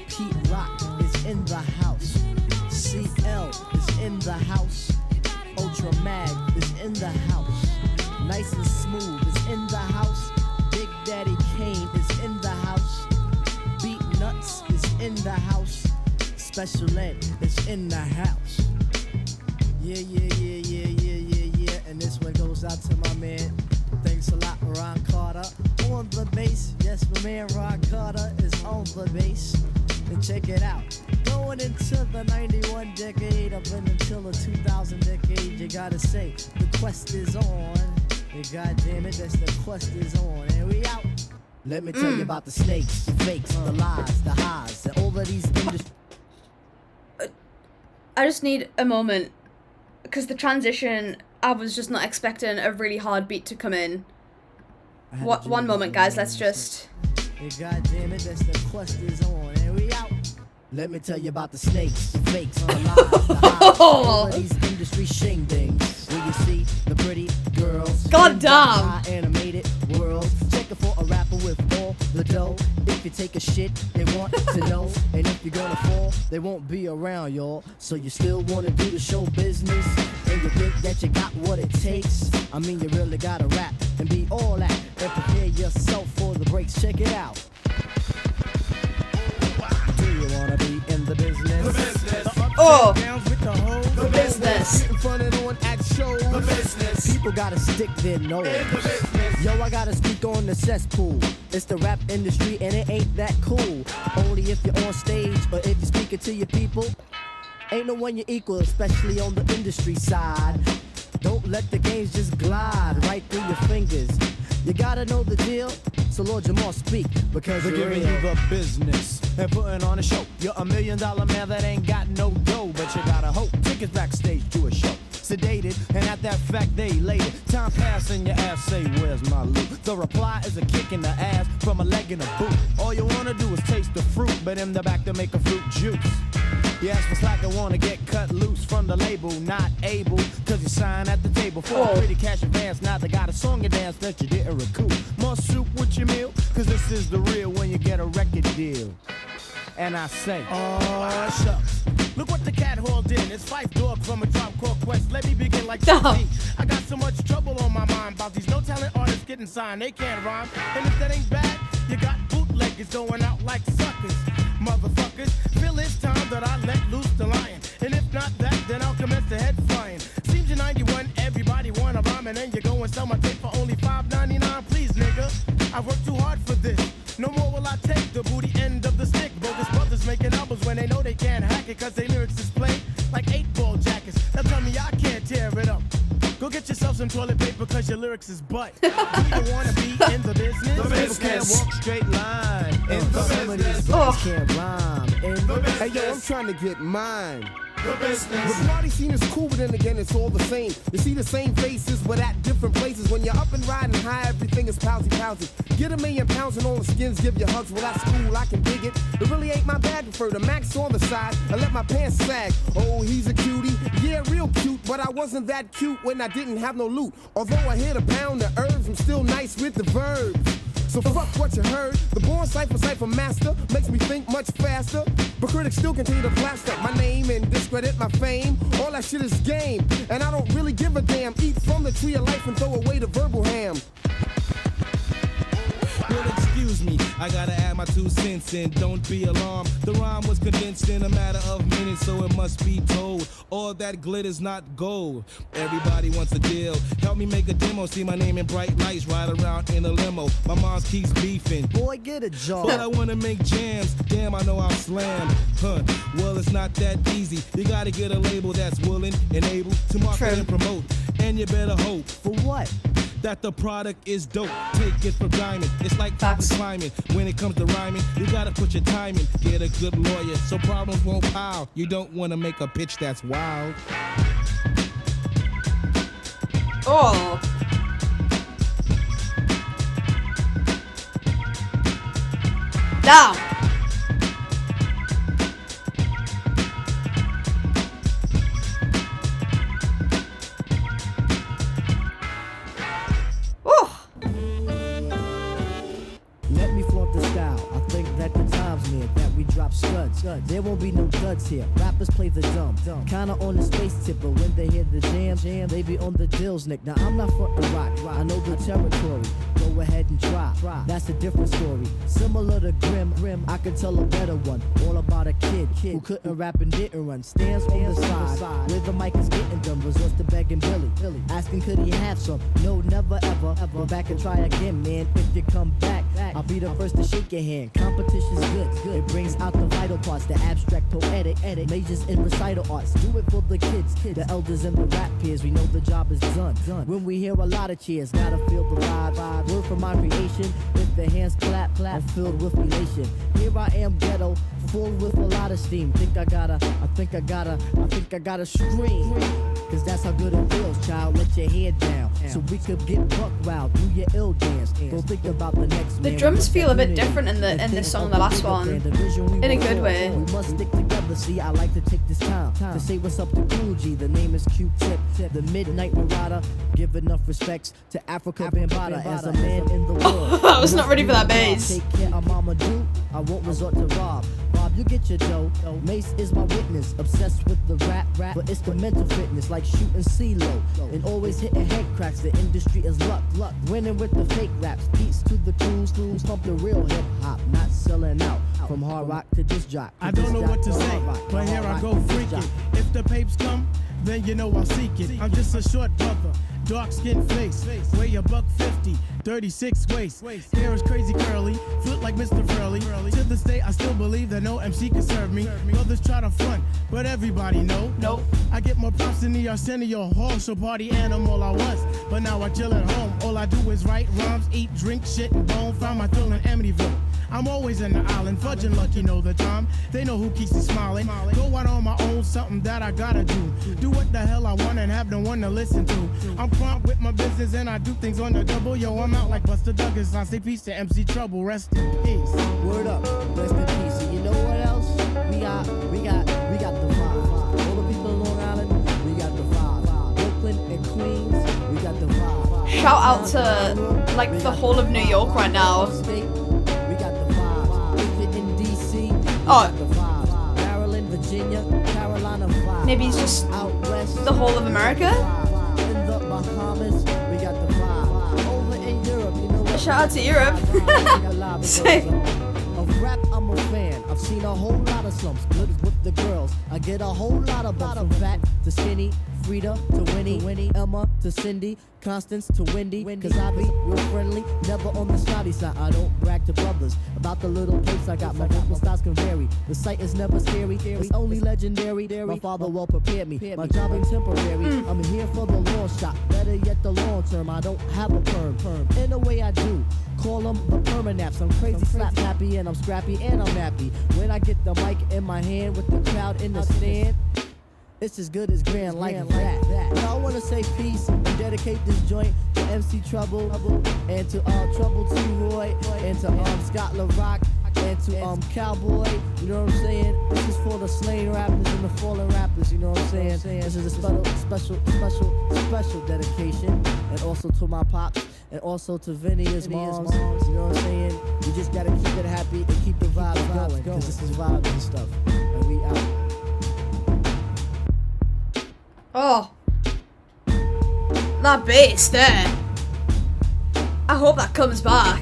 Pete Rock is in the house. CL is in the house. Ultra Mag is in the house. Nice and Smooth is in the house. Big Daddy Kane is in the house. Beat Nuts is in the house. Special Ed is in the house. Yeah. And this one goes out to my man. Thanks a lot, Ron Carter. On the bass, yes, my man Ron Carter is on the bass. And check it out. Going into the 91 decade, up and until the 2000 decade, you gotta say, the quest is on. And goddamn it, that's the quest is on. And we out. Let me tell you about the snakes, the fakes, the lies, the highs, and all of these industries. I just need a moment because the transition, I was just not expecting a really hard beat to come in. What? One moment, guys. Let's just. Hey, goddamn it, that's the quest is on, and we out. Let me tell you about the snakes, the fakes, the lies, the highs, all of these industry shingdings. Where you see the pretty girls. God in the damn. high animated world. Check it for a rapper with all the dough. If you take a shit, they want to know. And if you're gonna fall, they won't be around, y'all. So you still wanna do the show business? And you think that you got what it takes? I mean, you really gotta rap and be all that. And prepare yourself for the breaks. Check it out. Do you wanna be in the business? The business. Oh. Downs with the hoes. The business. Getting fronted on at shows. The business. People gotta stick their nose. Yo, I gotta speak on the cesspool. It's the rap industry and it ain't that cool. Only if you're on stage or if you're speaking to your people. Ain't no one you equal, especially on the industry side. Don't let the games just glide right through your fingers. You gotta know the deal, so Lord Jamal speak, because We're you're giving real. you the business and putting on a show. You're $1 million man that ain't got no dough, but you gotta hope. Tickets backstage to a show. Sedated, and at that fact they elated. Time pass and your ass say, where's my loot? The reply is a kick in the ass from a leg in a boot. All you wanna do is taste the fruit, but in the back to make a fruit juice. You ask for slack and wanna get cut loose from the label, not able, cause you sign at the table for a pretty cash advance. Now they got a song and dance that you didn't recoup. More soup with your meal, cause this is the real when you get a record deal. And I say, Oh, shucks. Look what the cat hauled in. It's Fife Dog from a Tribe Called Quest. Let me begin like Dumb. this. I got so much trouble on my mind about these no talent artists getting signed. They can't rhyme. And if that ain't bad, you got bootleggers going out like suckers. Motherfuckers, feel it's time that I let loose the lion. And if not that, then I'll commence the head flying. Seems you're 91, everybody wanna rhyme, and then you go and sell my tape for only $5.99. Please, nigga, I worked too hard for this. No more will I take the booty end of the stick. Bogus brothers making albums when they know they can't hack it, cause their lyrics is played like 8-ball jackets. Now tell me I can't tear it up. Go get yourself some toilet paper cause your lyrics is butt. Do you wanna be in the business? the business can't walk straight line. In the Some of business. these brothers can't rhyme. And The Hey yo, I'm business. trying to get mine. the business. The party scene is cool, but then again, it's all the same. You see the same faces, but at different places. When you're up and riding high, everything is pousy. Get £1 million and all the skins give you hugs. Well, that's cool, I can dig it. It really ain't my bag. Prefer the max on the side. I let my pants sag. Oh, he's a cutie. Yeah, real cute, but I wasn't that cute when I didn't have no loot. Although I hit a pound of herbs, I'm still nice with the verbs. So fuck what you heard. The born cipher master makes me think much faster. But critics still continue to plaster my name and discredit my fame. All that shit is game, and I don't really give a damn. Eat from the tree of life and throw away the verbal ham. Well, excuse me, I gotta add my 2 cents in. Don't be alarmed. The rhyme was condensed in a matter of minutes, so it must be told. All that glitter's not gold. Everybody wants a deal. Help me make a demo. See my name in bright lights. Ride around in a limo. My mom keeps beefing. Boy, get a job. But I wanna make jams. Damn, I know I'll slam. Huh. Well, it's not that easy. You gotta get a label that's willing and able to market True. and promote. And you better hope For what? that the product is dope. Take it for diamond. It's like Facts. climbing. When it comes to rhyming, you gotta put your time in. Get a good lawyer so problems won't pile. You don't wanna make a pitch that's wild. Oh. Down. Oh. Let me flaunt the style. I think that the time's near that we drop studs. There won't be no duds here. Rappers play the dumb. Kinda on the space tip, but when they hear the jam, they be on the dills, Nick. Now I'm not frontin' rock. I know the territory. Go ahead and try. That's a different story. Similar to Grim, I could tell a better one. All about a kid who couldn't rap and didn't run. Stands on the side where the mic is getting done. Resorts to begging Billy, asking could he have some. No, never ever. Go back and try again, man. If you come back, I'll be the first to shake your hand. Competition's good. It brings out the vital parts, the abstract, poetic, majors in recital arts. Do it for the kids, the elders and the rap peers. We know the job is done. When we hear a lot of cheers, gotta feel the vibe. Word from my creation. If the hands clap, I'm filled with elation. Here I am, ghetto, full with a lot of steam. I think I gotta scream. Cause that's how good it feels, child. Let your head down. So we could get buck wild, do your ill dance. Don't think about the next The man. drums We feel a bit unity. different in this song than the last one. In a good way. We must stick together. See, I like to take this time to say what's up to Cool G. The name is Q-Tip, the Midnight Marauder. Give enough respects to Africa Bambaataa as a man in the world. I was not ready for that bass. Take care of Mama Do. I won't resort to Rob. Bob, you get your dough. Mace is my witness. Obsessed with the rap, but it's the mental fitness, like shooting CeeLo. And always hitting head cracks. The industry is luck. Winning with the fake raps. Peace to the crews pump the real hip hop, not selling out. From hard rock to disc jock. I don't know what to say, but here I go freaking. If the papes come, then you know I'll seek it. I'm just a short brother, dark skin face, weigh a $150, 36 waist. Hair is crazy curly, foot like Mr. Furley. To this day, I still believe that no MC can serve me. Others try to front, but everybody know. Nope. I get more props than the Arsenio Hall, so party animal I was. But now I chill at home. All I do is write rhymes, eat, drink, shit, and bone. Found my thrill in Amityville. I'm always in the island, fudging lucky know the time. They know who keeps me smiling. Go out on my own, something that I gotta do. Do what the hell I want and have no one to listen to. I'm prompt with my business and I do things on the double. Yo, I'm out like Buster Douglas. I say peace to MC Trouble. Rest in peace. Word up, rest in peace. And you know what else? We got the vibe. All the people on Long Island, we got the vibe. Brooklyn and Queens, we got the vibe. Shout out to like the whole of New York right now. State, we got the vibe. If you're in DC, we Oh. got the vibe. Maryland, Virginia, Carolina vibe. Maybe it's just Out west, the whole of America. in the Bahamas, we got the vibe. Over in Europe, you know what? Shout out to Europe. Sick. Of rap, I'm a fan. I've seen a whole lot of slumps, good with the girls. I get a whole lot of bumps from fat to skinny, Frida to Winnie, Emma to Cindy, Constance to Wendy. Cause I be real friendly, never on the snotty side. I don't brag to brothers about the little place I got. My vocal styles can vary. The sight is never scary, it's only legendary. My father well prepared me. My job ain't temporary. I'm here for the long shot. Better yet, the long term. I don't have a perm. In a way, I do. Call them the permanaps. I'm crazy, slap happy, and I'm scrappy, and I'm happy. When I get the mic in my hand with the crowd in the stand, It's as good as grand like that. Now I wanna say peace and dedicate this joint to MC Trouble and to Trouble T Roy and to Scott LaRock and to Cowboy. You know what I'm saying? This is for the slain rappers and the fallen rappers. You know what I'm saying? This is a special dedication, and also to my pops and also to Vinny's moms. You know what I'm saying? We just gotta keep it happy and keep the vibes going, because this is vibes and stuff. And we out. Oh, that bass there. I hope that comes back.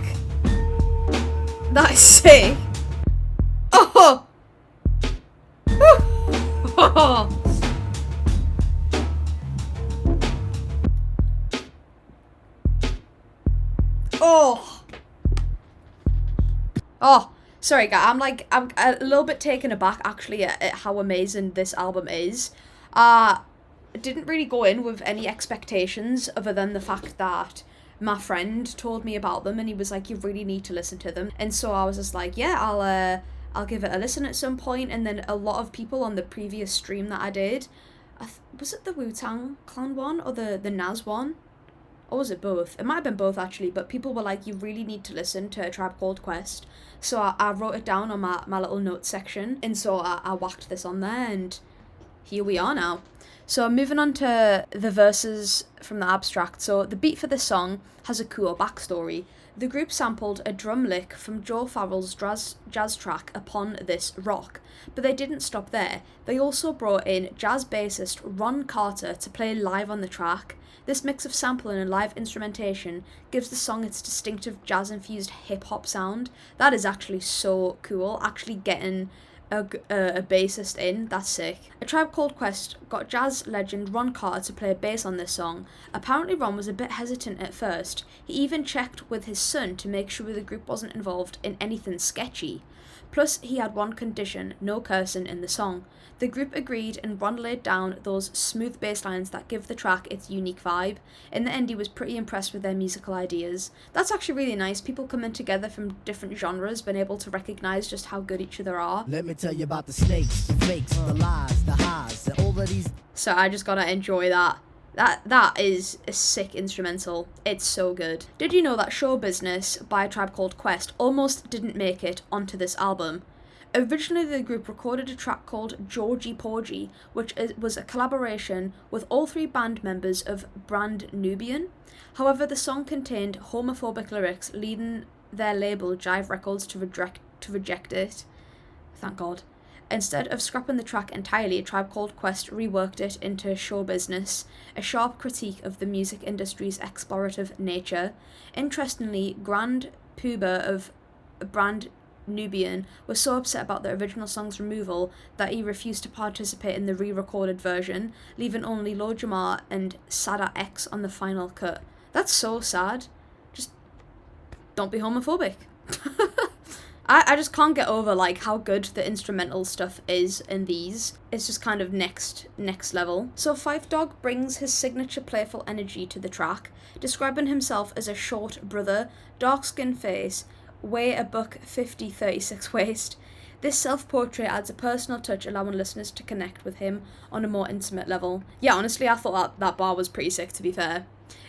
That is sick. Oh! Oh! Oh! Oh! Sorry, guys. I'm a little bit taken aback actually at how amazing this album is. Didn't really go in with any expectations other than the fact that my friend told me about them and he was like, you really need to listen to them. And so I was just like, yeah, I'll give it a listen at some point. And then a lot of people on the previous stream that I did, was it the Wu-Tang Clan one or the Nas one? Or was it both? It might have been both actually, but people were like, you really need to listen to A Tribe Called Quest. So I wrote it down on my little notes section, and so I whacked this on there, and here we are now. So moving on to the verses from the abstract. So the beat for this song has a cool backstory. The group sampled a drum lick from Joe Farrell's jazz track Upon This Rock, but they didn't stop there. They also brought in jazz bassist Ron Carter to play live on the track. This mix of sampling and live instrumentation gives the song its distinctive jazz-infused hip-hop sound. That is actually so cool, actually getting a bassist in. That's sick. A Tribe Called Quest got jazz legend Ron Carter to play bass on this song. Apparently Ron was a bit hesitant at first. He even checked with his son to make sure the group wasn't involved in anything sketchy. Plus, he had one condition: no cursing in the song. The group agreed, and Ron laid down those smooth bass lines that give the track its unique vibe. In the end, he was pretty impressed with their musical ideas. That's actually really nice. People coming together from different genres, been able to recognise just how good each other are. Let me tell you about the snakes, the fakes, the lies, the highs, and all of these. So I just gotta enjoy that. That is a sick instrumental. It's so good. Did you know that Show Business by A Tribe Called Quest almost didn't make it onto this album? Originally, the group recorded a track called Georgie Porgy, which was a collaboration with all three band members of Brand Nubian. However, the song contained homophobic lyrics, leading their label Jive Records to reject it. Thank God. Instead of scrapping the track entirely, A Tribe Called Quest reworked it into Show Business, a sharp critique of the music industry's explorative nature. Interestingly, Grand Puba of Brand Nubian was so upset about the original song's removal that he refused to participate in the re-recorded version, leaving only Lord Jamar and Sada X on the final cut. That's so sad. Just don't be homophobic. I just can't get over like how good the instrumental stuff is in these. It's just kind of next level. So Phife Dawg brings his signature playful energy to the track, describing himself as a short brother, dark skin face, weigh a $150, 36 waist. This self-portrait adds a personal touch, allowing listeners to connect with him on a more intimate level. Yeah, honestly, I thought that bar was pretty sick, to be fair.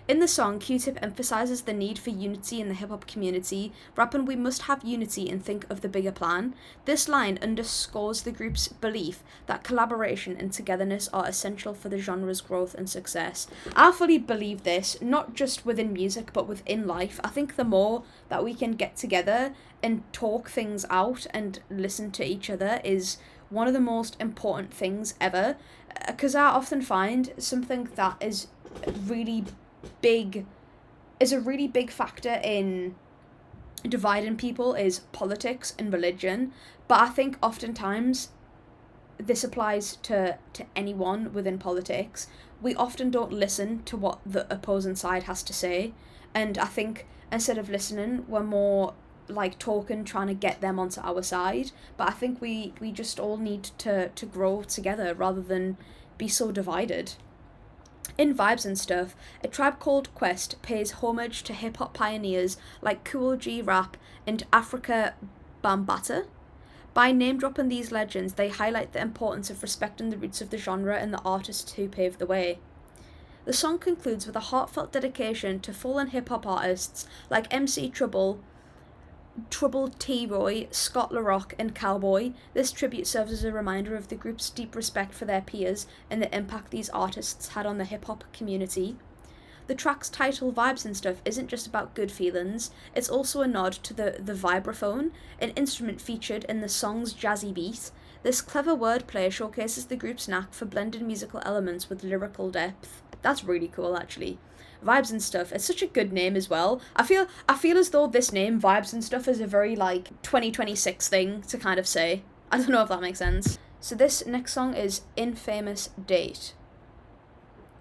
In the song, Q-Tip emphasizes the need for unity in the hip-hop community, rapping "We must have unity and think of the bigger plan." This line underscores the group's belief that collaboration and togetherness are essential for the genre's growth and success. I fully believe this, not just within music, but within life. I think the more that we can get together and talk things out and listen to each other is one of the most important things ever, because I often find something that is a really big factor in dividing people is politics and religion. But I think oftentimes this applies to anyone within politics. We often don't listen to what the opposing side has to say, and I think instead of listening, we're more like talking, trying to get them onto our side. But I think we just all need to grow together rather than be so divided. In vibes and stuff, A Tribe Called Quest pays homage to hip-hop pioneers like Kool G Rap and Afrika Bambaataa. By name-dropping these legends, they highlight the importance of respecting the roots of the genre and the artists who paved the way. The song concludes with a heartfelt dedication to fallen hip-hop artists like MC Trouble, T-Roy, Scott LaRock, and Cowboy. This tribute serves as a reminder of the group's deep respect for their peers and the impact these artists had on the hip-hop community. The track's title, Vibes and Stuff, isn't just about good feelings, it's also a nod to the vibraphone, an instrument featured in the song's jazzy beat. This clever wordplay showcases the group's knack for blending musical elements with lyrical depth. That's really cool, actually. Vibes and Stuff, it's such a good name as well. I feel as though this name, Vibes and Stuff, is a very, 2026 thing to kind of say. I don't know if that makes sense. So this next song is Infamous Date.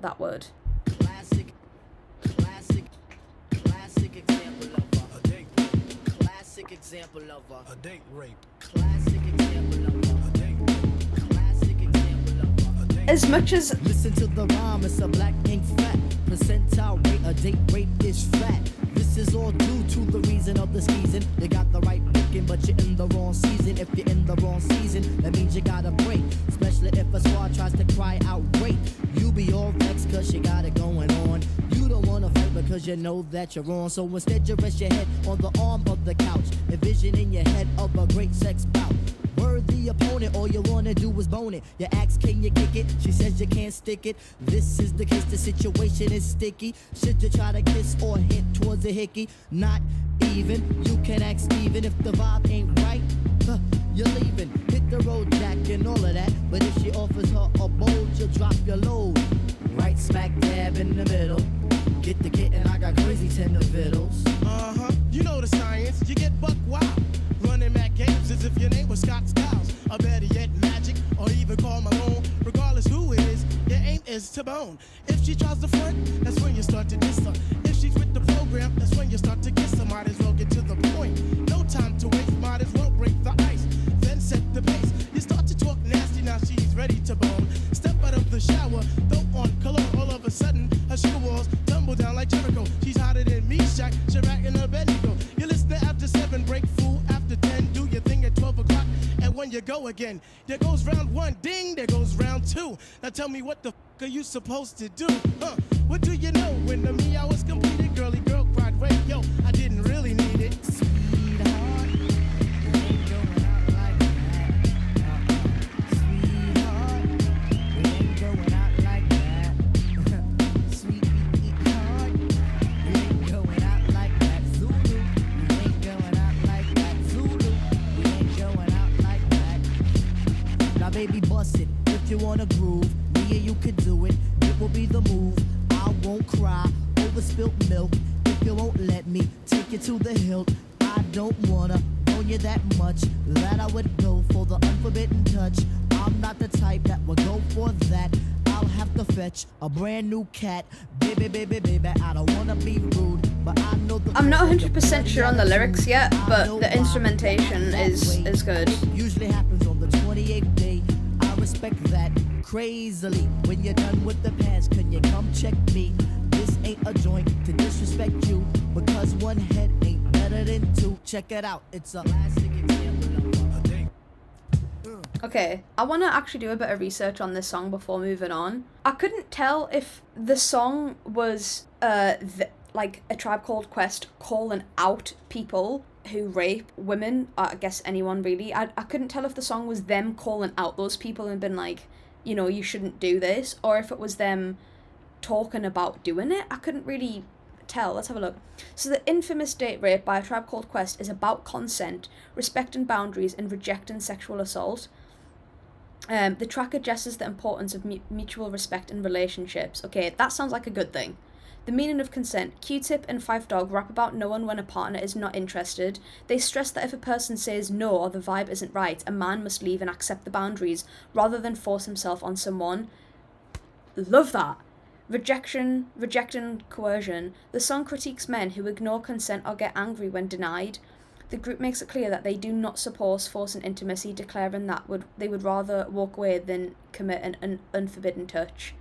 That word. Classic example of a date. Classic example of A date rape. Classic example of a date. Classic example of a date. As much as Listen to the rhyme, it's a black ink fat. Percentile rate, a date rate is flat. This is all due to the reason of the season. You got the right booking, but you're in the wrong season. If you're in the wrong season, that means you got a break. Especially if a squad tries to cry out rape. You be all vexed cause you got it going on. You don't wanna fight because you know that you're wrong. So instead you rest your head on the arm of the couch, envisioning your head of a great sex bout. Worthy opponent, all you wanna do is bone it. You ask, can you kick it? She says you can't stick it. This is the case, the situation is sticky. Should you try to kiss or hint towards a hickey? Not even. You can ask Steven if the vibe ain't right. You're leaving. Hit the road, Jack, and all of that. But if she offers her a bowl, you'll drop your load. Right smack dab in the middle. Get the kitten, I got crazy tender fiddles. You know the science, you get buck wild. Running Mac games as if your name was Scott Skiles. Or better yet, Magic, or even Karl Malone. Regardless who it is, your aim is to bone. If she tries to front, that's when you start to diss her. If she's with the program, that's when you start to kiss her. Might as well get to the point. No time to waste, might as well break the ice. Then set the pace. You start to talk nasty, now she's ready to bone. Step out of the shower, throw on cologne. All of a sudden, her sugar walls tumble down like Jericho. She's hotter than me, Shaq, Chirac, and Abednego. You listen after 7, break fool after 10. Do your thing at 12 o'clock, and when you go again, there goes round 1, ding, there goes round 2. Now tell me what the are you supposed to do? What do you know? When the me I was completed, girly girl cried, wait, yo, I didn't really need it. Sweetheart, we ain't going out like that. Sweetheart, we ain't going out like that. Sweetheart, we ain't going out like that. Zulu, we ain't going out like that. Zulu, we ain't going out like that. Now baby, bust it if you wanna groove. Me and you can do it. It will be the move. I won't cry over spilt milk if you won't let me take you to the hilt. I don't wanna own you that much that I would go for the unforbidden touch. I'm not the type that would go for that. I'll have to fetch a brand new cat. Baby, baby, baby, I don't wanna be rude, but I know the I'm not 100% sure on the lyrics yet, but the instrumentation is good. Usually happens on the 28th day. I respect that crazily. When you're done with the past, can you come check me? This ain't a joint to disrespect you, because one head ain't better than two. Check it out, it's a classic example of a date. Okay, I want to actually do a bit of research on this song before moving on. I couldn't tell if the song was like a Tribe Called Quest calling out people who rape women, I guess anyone really. I couldn't tell if the song was them calling out those people and been like, you know, you shouldn't do this, or if it was them talking about doing it. I couldn't really tell. Let's have a look. So the infamous Date Rape by A Tribe Called Quest is about consent, respecting boundaries, and rejecting sexual assault. The track addresses the importance of mutual respect in relationships. Okay, that sounds like a good thing. The meaning of consent. Q-Tip and Phife Dawg rap about knowing when a partner is not interested. They stress that if a person says no or the vibe isn't right, a man must leave and accept the boundaries, rather than force himself on someone. Love that. Rejecting coercion. The song critiques men who ignore consent or get angry when denied. The group makes it clear that they do not support forcing intimacy, declaring that they would rather walk away than commit an unforbidden touch.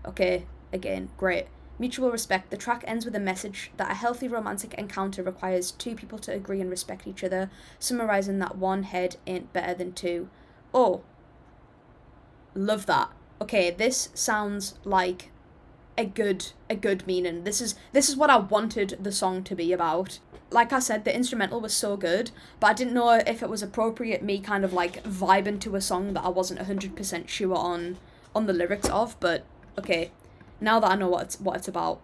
Okay, again, great. Mutual respect. The track ends with a message that a healthy romantic encounter requires two people to agree and respect each other, summarising that one head ain't better than two. Oh, love that. Okay, this sounds like a good meaning. This is what I wanted the song to be about. Like I said, the instrumental was so good, but I didn't know if it was appropriate me kind of like vibing to a song that I wasn't 100% sure on the lyrics of. But okay, now that I know what it's about,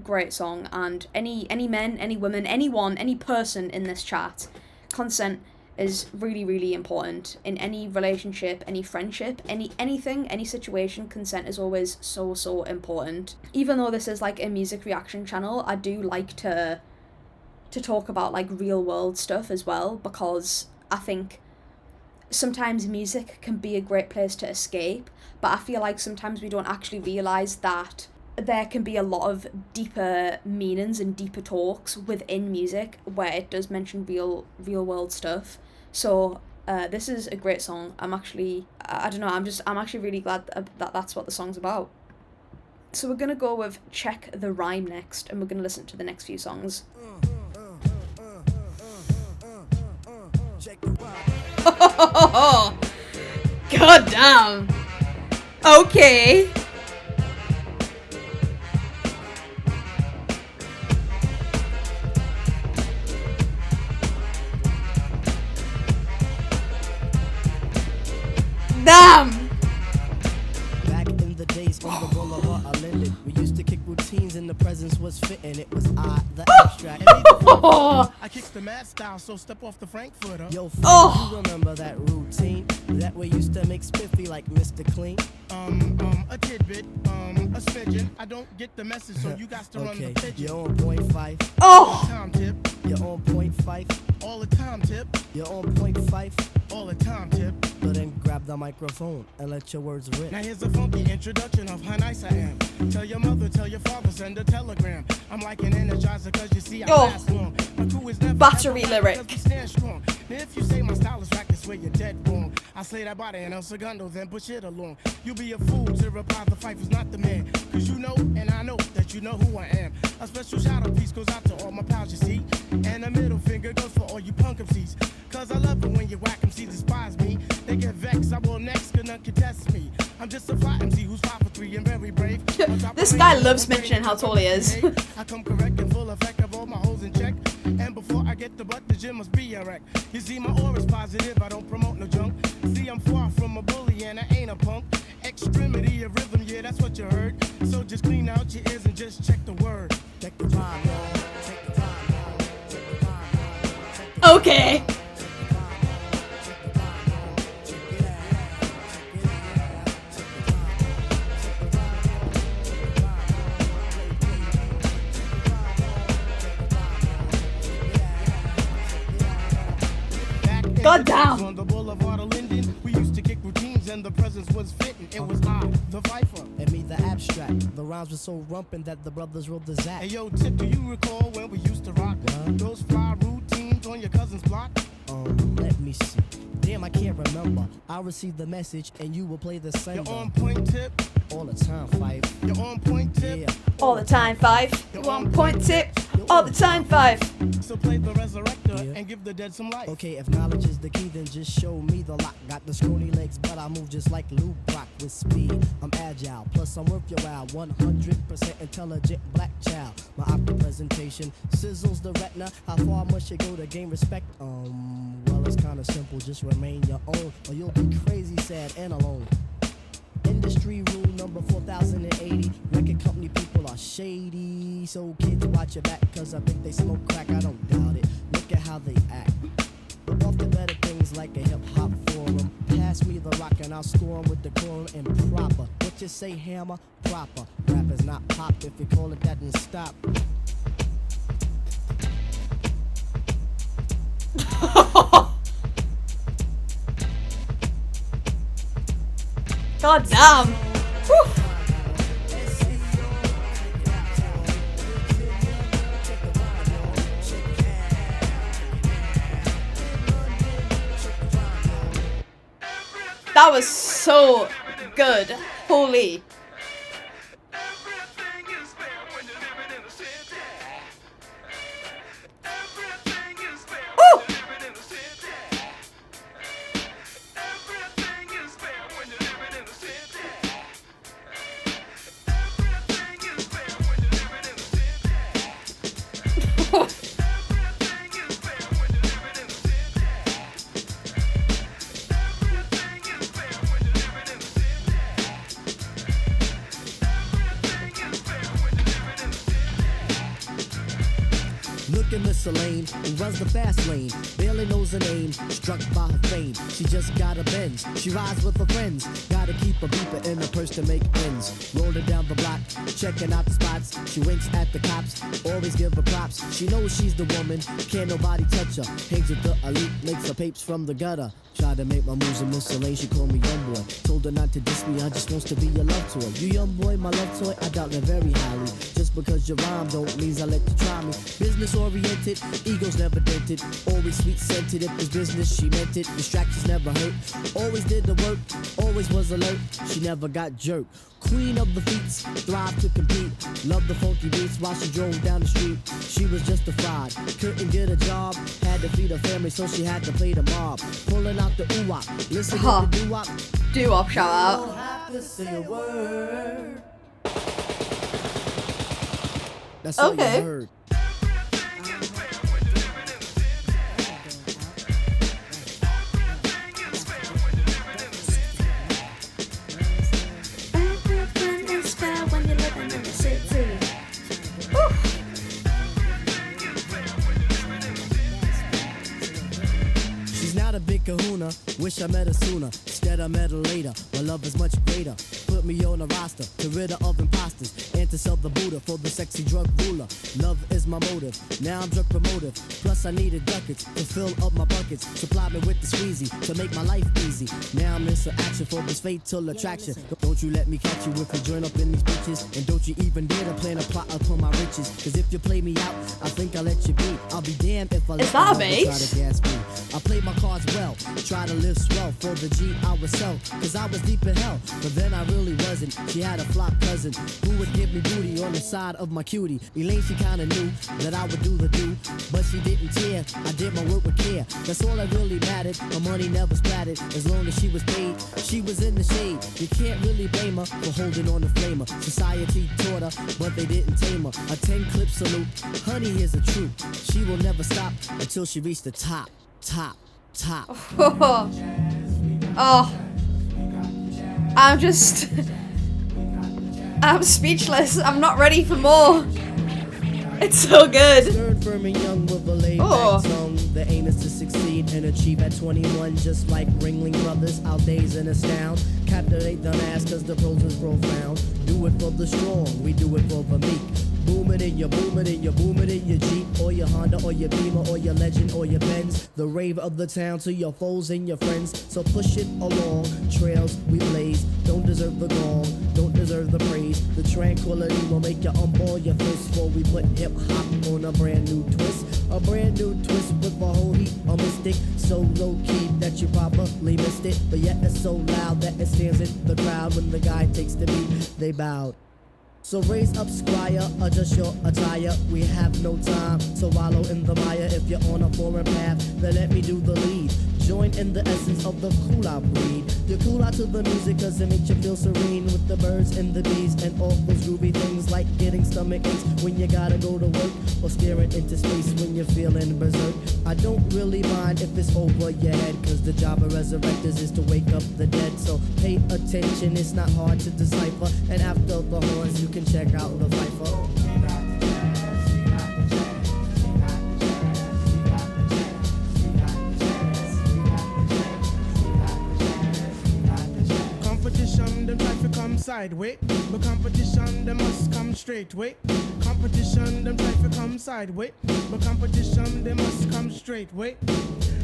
great song. And any men, any women, anyone, any person in this chat, consent is really, really important in any relationship, any friendship, anything, any situation. Consent is always so important. Even though this is like a music reaction channel, I do like to talk about like real world stuff as well, because I think sometimes music can be a great place to escape, but I feel like sometimes we don't actually realise that there can be a lot of deeper meanings and deeper talks within music where it does mention real world stuff. So this is a great song. I'm actually really glad that that's what the song's about. So we're gonna go with Check the Rhyme next, and we're gonna listen to the next few songs. God damn. Okay. Damn. Back in the days on the boulevard I landed, we used to kick routines and the presence was fitting. It was I, the abstract. I kicked the mad style, so step off the Frankfurter. Yo, friend, you remember that routine that we used to make spiffy like Mr. Clean? A tidbit, a smidgen. I don't get the message, so you got to run the Okay, pigeon. you're on point five. Oh. Time tip, You're on point five. all the time tip, You're on point five. all the time tip. So then grab the microphone and let your words rip. Now here's a funky introduction of how nice I am. Tell your mother, tell your father, send a telegram. I'm like an energizer, cause you see I Oh. last long. My crew is never Battery ever lyric. cause we stand strong. Now if you say my style is whack, that's where you're dead wrong. I slay that body and El Segundo, then push it along. You be a fool to reply the fight was not the man. Cause you know, and I know that you know who I am. A special shout out piece goes out to all my pals, you see. And a middle finger goes for all you punk MCs. Cause I love it when you whack MCs despise me. They get vexed, I will next, cause none can test me. I'm just a fly MC who's 5'3" and very brave. This guy loves mentioning how tall he is. I come correct and full effect of all my hoes in check. And before I get the butt, the gym must be a wreck. You see, my aura's positive, I don't promote no junk. See, I'm far from a bully and I ain't a punk. Extremity of rhythm, yeah, that's what you heard. So just clean out your ears and just check the word. Check the rhyme, y'all. Check the rhyme, y'all. Check the rhyme, y'all. Check the Okay. Back in God the days damn. on the boulevard of Linden, we used to kick routines and the presence was fitting. It was I, the Viper. And me, the abstract. The rhymes were so rumpin' that the brothers wrote the Zach. Hey yo, Tip, do you recall when we used to rock those fly routines on your cousin's block? Let me see. Damn, I can't remember. I received the message and you will play the You're sender. on point, Tip. All the time, five. You're on point, Tip. Yeah. All the time, 5. 1 point tip. All the time, 5. So play the resurrector Yeah. and give the dead some life. Okay, if knowledge is the key, then just show me the lock. Got the scrawny legs, but I move just like Lou Brock with speed. I'm agile, plus I'm worth your while. 100% intelligent black child. My opera presentation sizzles the retina. How far must you go to gain respect? Well, it's kinda simple. Just remain your own, or you'll be crazy, sad, and alone. Industry rule number 4080. Record company people are shady. So kids, watch your back, cause I think they smoke crack. I don't doubt it. Look at how they act. But off the better things like a hip hop forum. Pass me the rock and I'll score 'em with decorum and proper. What you say, hammer? Proper. Rap is not pop. If you call it that, then stop. God damn. Whew. That was so good. Holy. Everything is fair when Look at Miss Elaine, who runs the fast lane. Barely knows her name, struck by her fame. She just got a Benz, she rides with her friends. Gotta keep a beeper in her purse to make ends. Rolling down the block, checking out the spots. She winks at the cops, always give her props. She knows she's the woman, can't nobody touch her. Hangs with the elite, makes her papes from the gutter. Tried to make my moves in Miss Elaine, she called me young boy. Told her not to diss me, I just wants to be your love toy. You young boy, my love toy, I doubt it very highly. Just because you rhyme don't mean I let you try me. Business oriented, egos never dented. Always sweet scented, if it's business she meant it. Distractions never hurt, always did the work. Always was alert, she never got jerked. Queen of the feats, thrive to compete. Loved the funky beats while she drove down the street. She was justified, couldn't get a job. Had to feed her family, so she had to play the mob. Pulling out the ooh-wop, listen to the doo-wop. Doo-wop shout out. Don't have to say a word. That's all Okay. you heard. She's not a big kahuna, wish I met her sooner. Instead I met her later, my love is much greater. Put me on a roster, to rid her of imposters. And to sell the Buddha for the sexy drug ruler. Love is my motive, now I'm drug promotive. Plus I needed ducats to fill up my buckets. Supply me with the squeezy, to make my life easy. Now I'm in some action for this fatal attraction. Don't you let me catch you if you join up in these bitches. And don't you even dare to plan a plot upon my riches. Cause if you play me out, I think I'll let you be. I'll be damned if I let Is that a you try bass? to gas me. I played my cards well, try to live swell for the G I would sell. Cause I was deep in hell, but then I really wasn't. She had a flop cousin who would give me booty on the side of my cutie. Elaine, she kinda knew that I would do the do, but she didn't care. I did my work with care, that's all that really mattered. My money never splattered, as long as she was paid. She was in the shade, you can't really blame her for holding on the flamer. Society taught her, but they didn't tame her. A 10-clip salute, honey, here's the truth. She will never stop until she reached the top. Oh, I'm just, I'm speechless. I'm not ready for more. It's so good. Stern, firm, and young with a laid Oh. back tongue. The aim is to succeed and achieve at 21, just like Ringling Brothers. Our days and astound. Captivate the mass cause the prose is profound. Do it for the strong, we do it for the meek. Boom it in your Jeep, or your Honda, or your Beamer, or your Legend, or your Benz. The rave of the town to your foes and your friends. So push it along, trails we blaze. Don't deserve the gong, don't deserve the praise. The tranquility will make you unball your fist before we put hip hop on a brand new twist. A brand new twist with a whole heap of mystic. So low key that you probably missed it, but yet it's so loud that it stands in the crowd. When the guy takes the beat, they bowed. So raise up, squire, adjust your attire. We have no time to wallow in the mire. If you're on a foreign path, then let me do the lead. Join in the essence of the cool out breed. You cool out to the music cause it makes you feel serene. With the birds and the bees and all those groovy things. Like getting stomach aches when you gotta go to work. Or staring into space when you're feeling berserk. I don't really mind if it's over your head, cause the job of resurrectors is to wake up the dead. So pay attention, it's not hard to decipher. And after the horns you can check out the Viper. Competition, them try to come sideways, but competition, them must come straight way. Competition, them try to come sideways, but competition, they must come straight way.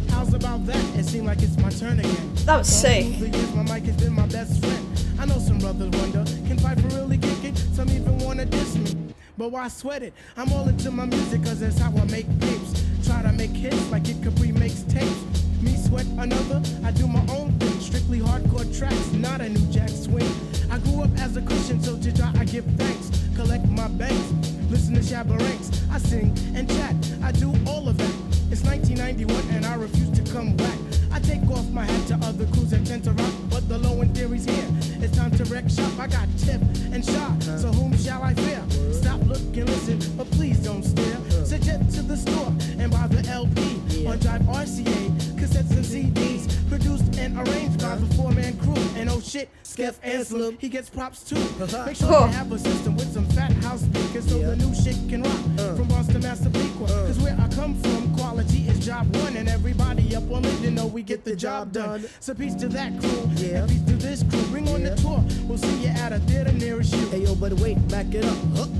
How's about that? It seems like it's my turn again. That was sick. Through the years, my mic has been my best friend. I know some brothers wonder, can Piper really kick it? Some even wanna diss me, but why sweat it? I'm all into my music cause that's how I make tapes. Try to make hits like Kid Capri makes tapes. Me sweat another, I do my own thing. Strictly hardcore tracks, not a new jack swing. I grew up as a Christian, so to Jah I give thanks. Collect my banks, listen to Shabba Ranks. I sing and chat, I do all of that. It's 1991 and I refuse to come back. I take off my hat to other crews that tend to rock, but the low end theory's here. It's time to wreck shop. I got tip and shot, so whom shall I fear? Stop, look, and listen, but please don't stare. Suggest to the store and buy the LP on Drive RCA, cassettes and CDs, produced and arranged by the four-man crew. And oh shit, Skeff Anselm, he gets props too. Make sure you have a system with some fat house speakers so the new shit can rock from Boston to Massapequa. Cause up on it, you know we get the job done. So peace to that crew, Yeah. and peace to this crew. Bring on the tour, we'll see you at a theater nearest you. Hey yo, but wait, back it up.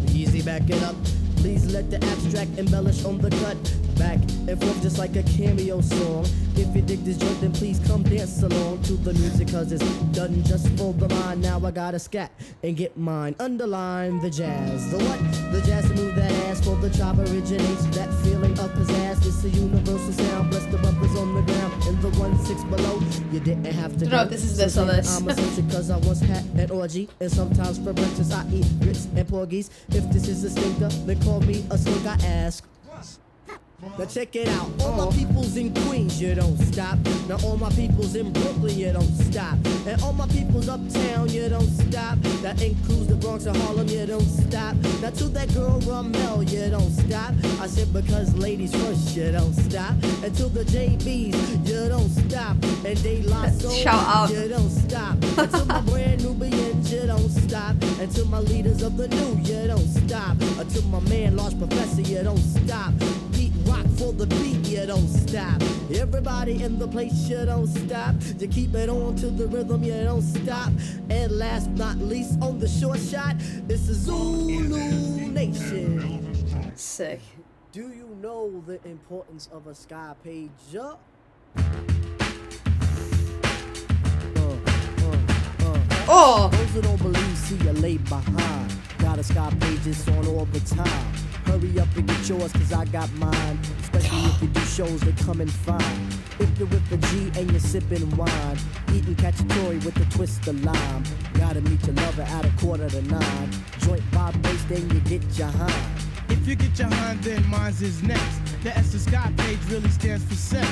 Easy, back it up. Please let the abstract embellish on the cut. Back and forth just like a cameo song. If you dig this joint, then please come dance along to the music, cause it's done just for the mind. Now I gotta scat and get mine. Underline the jazz. The what? The jazz to move that ass for the chop originates. That feeling of pizzazz. It's a universal sound. Bless the bumpers on the ground. In the 1-6 below, you didn't have to Don't know if this is this or this. I'm eccentric cause I once had an orgy. And sometimes for breakfast I eat grits and porgies. If this is a stinker, then call me a slug, I ask. Now check it out, all my peoples in Queens, you don't stop. Now all my peoples in Brooklyn, you don't stop. And all my peoples uptown, you don't stop. That includes the Bronx and Harlem, you don't stop. Now to that girl Ramel, you don't stop. I said because ladies first, you don't stop. And to the JBs, you don't stop. And De La Soul, Shout out. you don't stop. And to my brand Nubians, you don't stop. And to my leaders of the new, you don't stop. And to my man Large Professor, you don't stop. Beat rock for the beat, you don't stop. Everybody in the place, you don't stop. You keep it on to the rhythm, you don't stop. And last but not least, on the short shot, it's the Zulu Nation. Sick. Do you know the importance of a sky pager? Oh, Those who don't believe see you lay behind. Got a sky pages on all the time. Hurry up and get yours, cause I got mine. Especially if you do shows that come in fine. If you're with the G and you're sipping wine, eating cacciatore with a twist of lime. Gotta meet your lover at 8:45. Joint vibration, then you get your hind. If you get your hind, then mine's is next. The S of Sky page really stands for sex.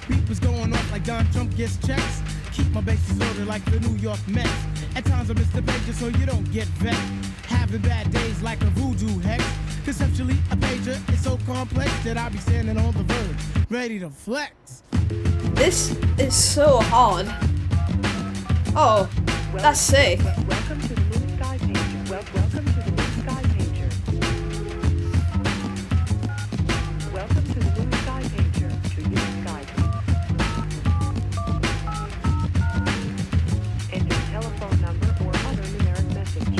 Beat was going off like Don Trump gets checks. Keep my bases loaded like the New York Mets. At times I miss the pager so you don't get vexed. Having bad days like a voodoo hex. Conceptually, a pager is so complex that I be standing on the verge, ready to flex. this is so hard. Oh, that's sick. Welcome to the Blue Sky Pager. Welcome to the Blue Sky Pager. Welcome to the Blue Sky Pager. To your sky. Enter telephone number or other numeric message.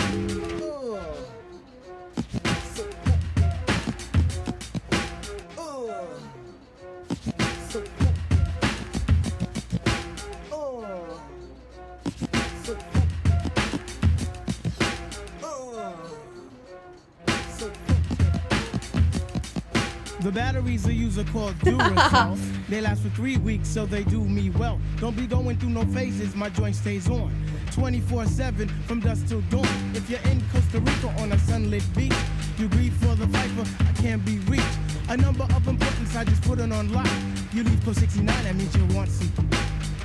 The batteries I use are called Duracell. They last for 3 weeks, so they do me well. Don't be going through no phases, my joint stays on. 24/7 from dusk till dawn. If you're in Costa Rica on a sunlit beach, you breathe for the viper, I can't be reached. A number of importance, I just put it on lock. You leave code 69, that means you want some.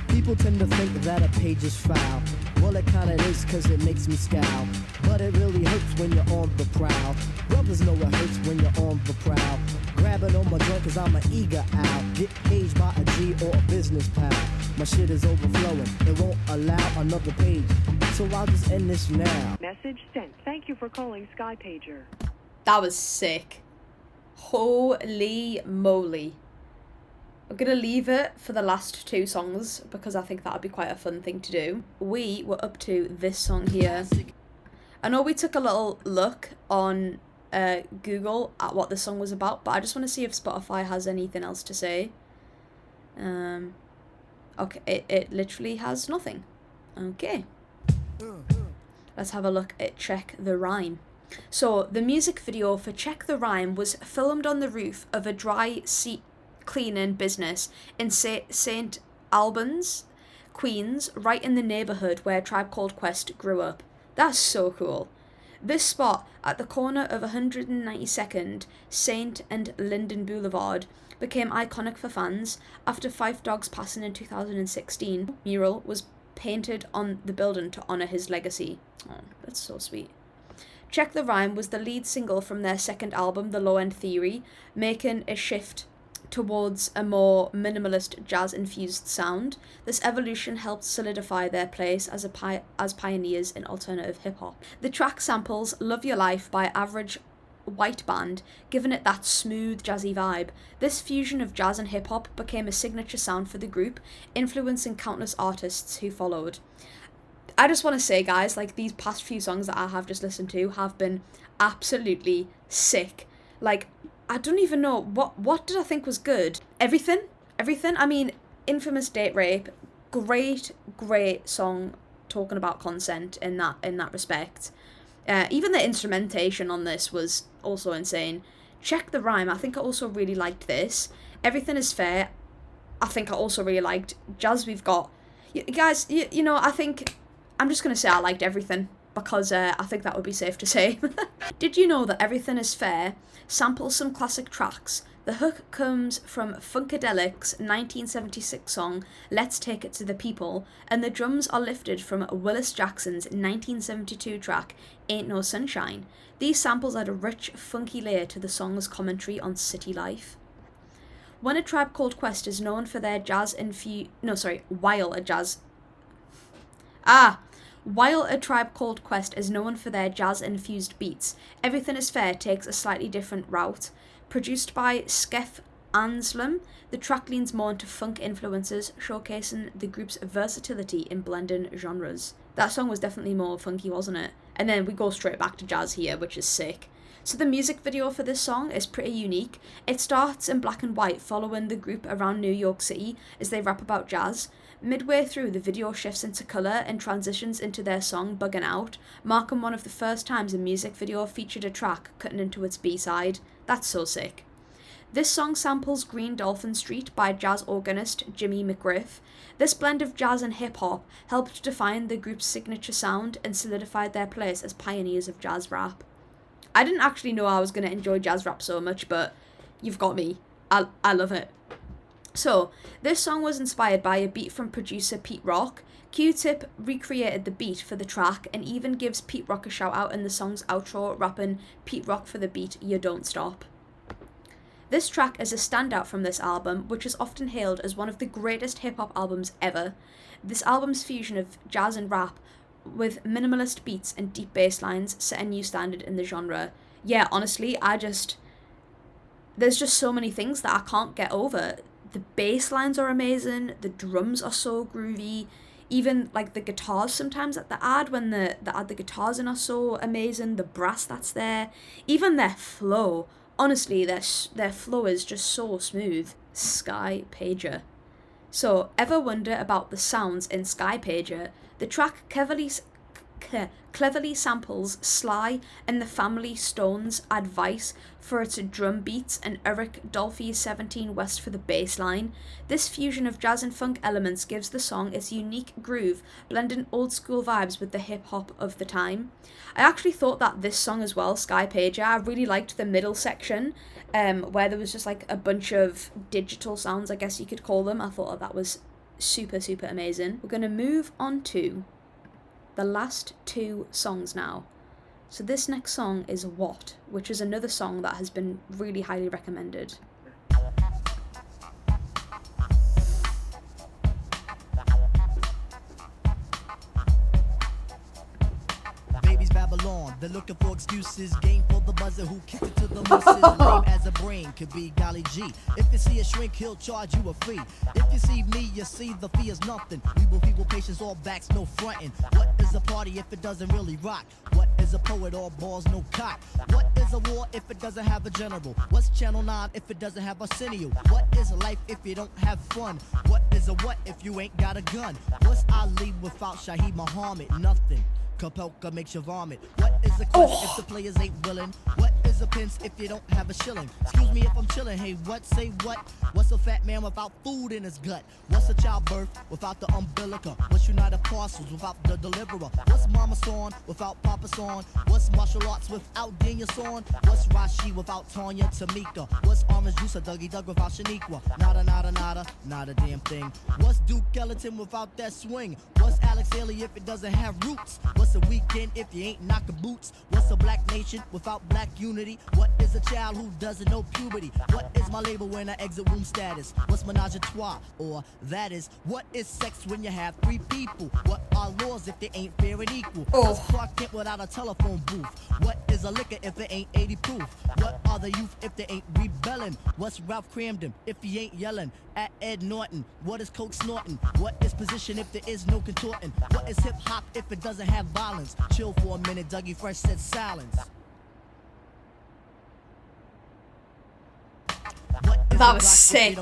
People tend to think that a page is foul. Well, it kinda is, cause it makes me scowl. But it really hurts when you're on the prowl. Brothers know it hurts when you're on the prowl. Grabbing on my joint cause I'm an eager owl. Get paged by a G or a business pal. My shit is overflowing, it won't allow another page. So I'll just end this now. Message sent. Thank you for calling Sky Pager. That was sick. Holy moly. I'm going to leave it for the last two songs because I think that would be quite a fun thing to do. We were up to this song here. I know we took a little look on Google at what this song was about, but I just want to see if Spotify has anything else to say. Okay, it literally has nothing. Okay. Let's have a look at Check the Rhyme. So, the music video for Check the Rhyme was filmed on the roof of a dry seat cleaning business in St. Albans, Queens, right in the neighbourhood where Tribe Called Quest grew up. That's so cool. This spot at the corner of 192nd, St. and Linden Boulevard became iconic for fans after Fife Dog's passing in 2016. Mural was painted on the building to honour his legacy. Oh, that's so sweet. Check the Rhyme was the lead single from their second album, The Low End Theory, making a shift towards a more minimalist jazz-infused sound. This evolution helped solidify their place as pioneers in alternative hip-hop. The track samples Love Your Life by Average white band, giving it that smooth, jazzy vibe. This fusion of jazz and hip-hop became a signature sound for the group, influencing countless artists who followed. I just want to say, guys, like, these past few songs that I have just listened to have been absolutely sick. Like, I don't even know, what did I think was good? Everything. I mean, Infamous Date Rape, great song talking about consent in that respect. Even the instrumentation on this was also insane. Check the Rhyme, I think I also really liked this. Everything Is Fair, I think I also really liked. Jazz We've Got. Guys, you know, I think I'm just going to say I liked everything, because I think that would be safe to say. Did you know that Everything Is Fair samples some classic tracks? The hook comes from Funkadelic's 1976 song Let's Take It to the People, and the drums are lifted from Willis Jackson's 1972 track Ain't No Sunshine. These samples add a rich, funky layer to the song's commentary on city life. When A Tribe Called Quest is known for their While A Tribe Called Quest is known for their jazz-infused beats, Everything Is Fair takes a slightly different route. Produced by Skef Anselm, the track leans more into funk influences, showcasing the group's versatility in blending genres. That song was definitely more funky, wasn't it? And then we go straight back to jazz here, which is sick. So the music video for this song is pretty unique. It starts in black and white, following the group around New York City as they rap about jazz. Midway through, the video shifts into colour and transitions into their song Buggin' Out, marking one of the first times a music video featured a track cutting into its B-side. That's so sick. This song samples Green Dolphin Street by jazz organist Jimmy McGriff. This blend of jazz and hip-hop helped define the group's signature sound and solidified their place as pioneers of jazz rap. I didn't actually know I was going to enjoy jazz rap so much, but you've got me. I love it. So, this song was inspired by a beat from producer Pete Rock. Q-Tip recreated the beat for the track and even gives Pete Rock a shout out in the song's outro, rapping Pete Rock for the beat, You Don't Stop. This track is a standout from this album, which is often hailed as one of the greatest hip-hop albums ever. This album's fusion of jazz and rap with minimalist beats and deep bass lines set a new standard in the genre. Yeah, honestly, there's just so many things that I can't get over. The bass lines are amazing, the drums are so groovy, even like the guitars sometimes that they add when they add the guitars in are so amazing, the brass that's there, even their flow. Honestly, their flow is just so smooth. Sky Pager. So, ever wonder about the sounds in Sky Pager? The track cleverly samples Sly and the Family Stone's Advice for its drum beats and Eric Dolphy's 17 West for the bass line. This fusion of jazz and funk elements gives the song its unique groove, blending old school vibes with the hip hop of the time. I actually thought that this song as well, Sky Pager, I really liked the middle section, where there was just like a bunch of digital sounds, I guess you could call them. I thought that was super amazing. We're going to move on to the last two songs now. So this next song is What, which is another song that has been really highly recommended. Baby's Babylon, they're looking for excuses. Game for the buzzer who kicked it to the mooses. Lame as a brain could be golly G. If you see a shrink, he'll charge you a fee. If you see me, you see the fee is nothing. We will people patience, all backs, no frontin'. What is a party if it doesn't really rock? What is a poet, all balls, no cock? What is a war if it doesn't have a general? What's Channel 9 if it doesn't have Arsenio? What is life if you don't have fun? What is a what if you ain't got a gun? What's Ali without Shaheed Muhammad? Nothing. Kapelka makes you vomit. What is a clip if the players ain't willing? What is a pence if you don't have a shilling? Excuse me if I'm chilling. Hey, what? Say what? What's a fat man without food in his gut? What's a childbirth without the umbilical? What's United Parcels without the deliverer? What's Mama Son without Papa Son? What's martial arts without Daniel Son? What's Rashi without Tanya Tamika? What's Orange Juice or Dougie Doug without Shaniqua? Nada, not a damn thing. What's Duke Ellington without that swing? What's Alex Haley if it doesn't have roots? What's a weekend if you ain't knocking boots? What's a black nation without black unity? puberty? What is a child who doesn't know puberty? What is my label when I exit room status? What's menage a trois? Or that is, what is sex when you have 3 people? What are laws if they ain't fair and equal? What's Clark Kent without a telephone booth? What is a liquor if it ain't 80 proof? What are the youth if they ain't rebelling? What's Ralph Cramden if he ain't yelling at Ed Norton? What is coke snorting? What is position if there is no contorting? What is hip hop if it doesn't have violence? Chill for a minute, Dougie Fresh said silence. That was sick.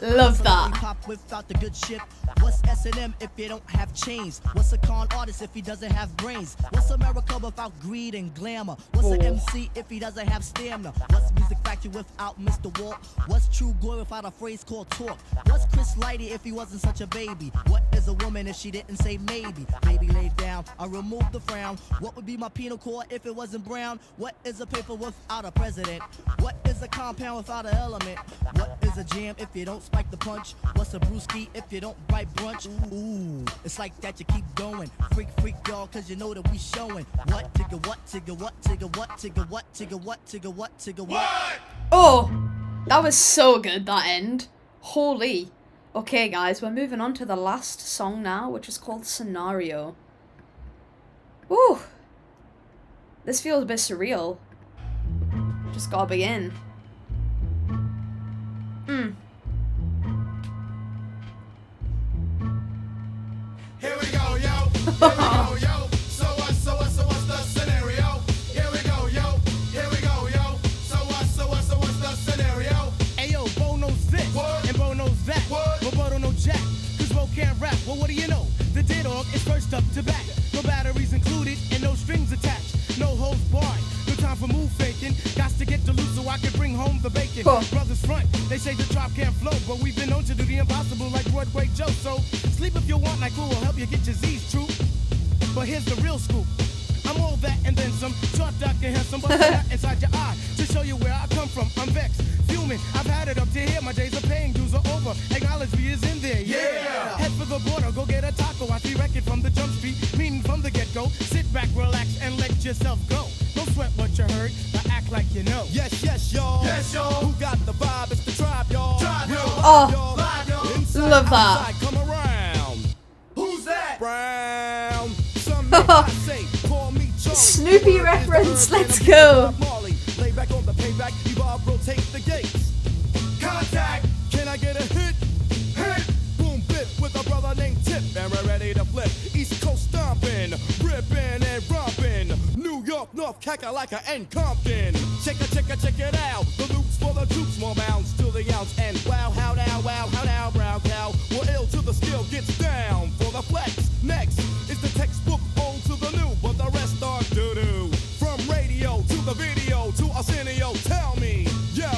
Love that. Pop without the good ship. What's S&M if you don't have chains? What's a con artist if he doesn't have brains? What's America without greed and glamour? What's an MC if he doesn't have stamina? What's Music Factory without Mr. Walt? What's True Glory without a phrase called talk? What's Chris Lighty if he wasn't such a baby? What is a woman if she didn't say maybe? Baby laid down, I removed the frown. What would be my penal code if it wasn't brown? What is a paper without a president? What is a compound without an element? What is a jam if you don't spike the punch? What's a brewski if you don't bite brunch? Ooh, it's like that you keep going. Freak, freak, y'all, cause you know that we showing. What, tigga, what, tigga, what, tigga, what, tigga, what, tigga, what, tigga, what, tigga, what? Oh, that was so good, that end. Holy. Okay, guys, we're moving on to the last song now, which is called Scenario. Ooh. This feels a bit surreal. Just gotta begin. Here we go, yo. Here we go, yo. So what's the scenario? Here we go, yo. Here we go, yo. So what's the scenario? Ayo, Bo knows this, and Bo knows that. But Bo don't know jack, cause Bo can't rap. Well, what do you know? The dead dog is first up to bat. No batteries included and no strings attached. No holds barred. No time for move faking. Got to get to loose so I can bring home the bacon. Brothers front, they say the drop can't flow, but we've been known to do the impossible like Broadway Joe. So sleep if you want, like who will help you get your Z's true. But here's the real scoop. I'm all that and then some. Short, dark, and handsome, but not inside your eye to show you where I come from. I'm vexed, fuming. I've had it up to here. My days of paying dues are over. Acknowledge me is in there. Yeah. Head for the border, go get a taco. I see record from the jump street, meaning from the get go. Sit back, relax, and let yourself go. Don't sweat what you heard, but act like you know. Yes, yes, y'all. Yes, y'all. Who got the vibe? It's the tribe, y'all. Tribe, y'all. Oh, Live, y'all. Inside, love that. outside, come around. Who's that? Brown. Some may not say, call me Charlie. Snoopy Word is reference, the herb let's and go. Bob Marley. Lay back on the payback, evolve, rotate the gates. Contact. Can I get a hit? Hit. Boom, bit with a brother named Tip, and we're ready to flip. East Coast stomping, ripping and romping. New York, North, Kakalaka, and Compton. Check it out. The loops for the troops, more mounds to the ounce. And wow, how now, brown cow. We're ill till the skill gets down for the flex. Next is the textbook old to the new, but the rest are doo-doo. From radio to the video to Arsenio, tell me, yo,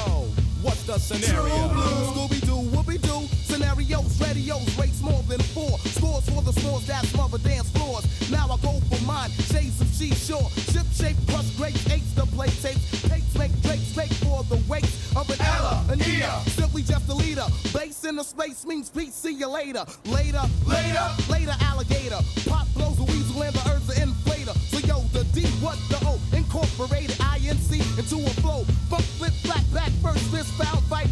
what's the scenario? Scooby-Doo, whoopie-doo, scenarios, radios, rates more than 4. Scores for the scores that smother dance floors. Now I go for mine, shades of seashore. Ship shape, crust grapes, eights to play tapes. Tapes make drapes, make for the weights of an Ella, an Ea. Simply just a leader. Base in the space means peace, see you later. Later, alligator. Pop blows a weasel and the herbs are inflator. So yo, the D, what the O, incorporated INC into a flow. Funk, flip, flat, back, first, fist, foul, fight,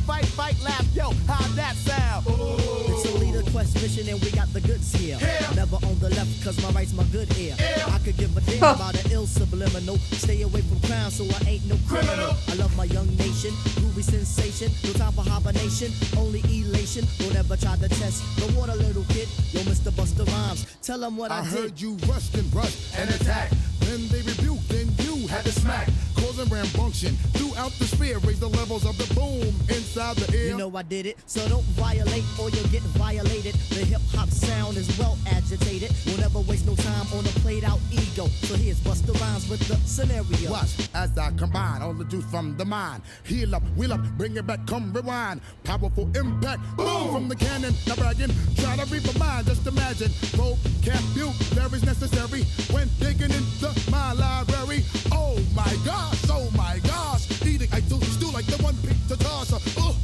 laugh. Yo, how'd that sound? It's a leader quest mission and we got the goods here. Never on the left cause my right's my good ear. I could give a damn about an ill subliminal. Stay away from crime so I ain't no criminal. I love my young nation, groovy sensation. No time for hibernation, only elation. Don't ever try to test the water, little kid. Yo, Mr. Busta Rhymes, tell them what I did. heard you rushed and attacked. Then they rebuked, then you had to smack. Causing rambunction throughout the sphere. Raise the levels of the boom inside the ear. You know I did it, so don't violate or you'll get violated. The hip-hop sound is well agitated. We'll never waste no time on a played-out ego. So here's Busta Rhymes with the scenario. Watch as I combine all the juice from the mind. Heal up, wheel up, bring it back, come rewind. Powerful impact, boom from the cannon. Not bragging, try to read my mind. Just imagine, vocabulary's necessary when digging into my library. Oh my gosh, eating I do stew like the one picked to toss. All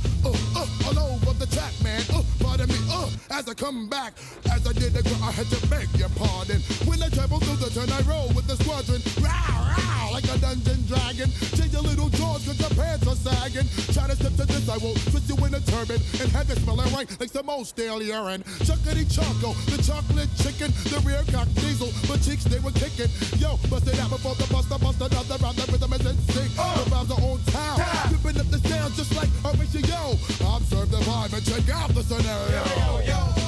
over the track, man. Pardon me, as as I come back. As I did I had to beg your pardon. When I travel through the turn, I roll with the squadron. Row, row, like a dungeon dragon. Change your little jaws cause your pants are sagging. Try to step to this, I will twist you in a turban and have it smelling right like some old stale urine. Chuckity choco, the chocolate chicken, the rear cock diesel, but cheeks they were kicking. Yo, bust it out before the buster, bust another round. The rhythm is in sync. The vibes are on town, ripping up the sound just like Horatio. Observe the vibe and check out the scenario.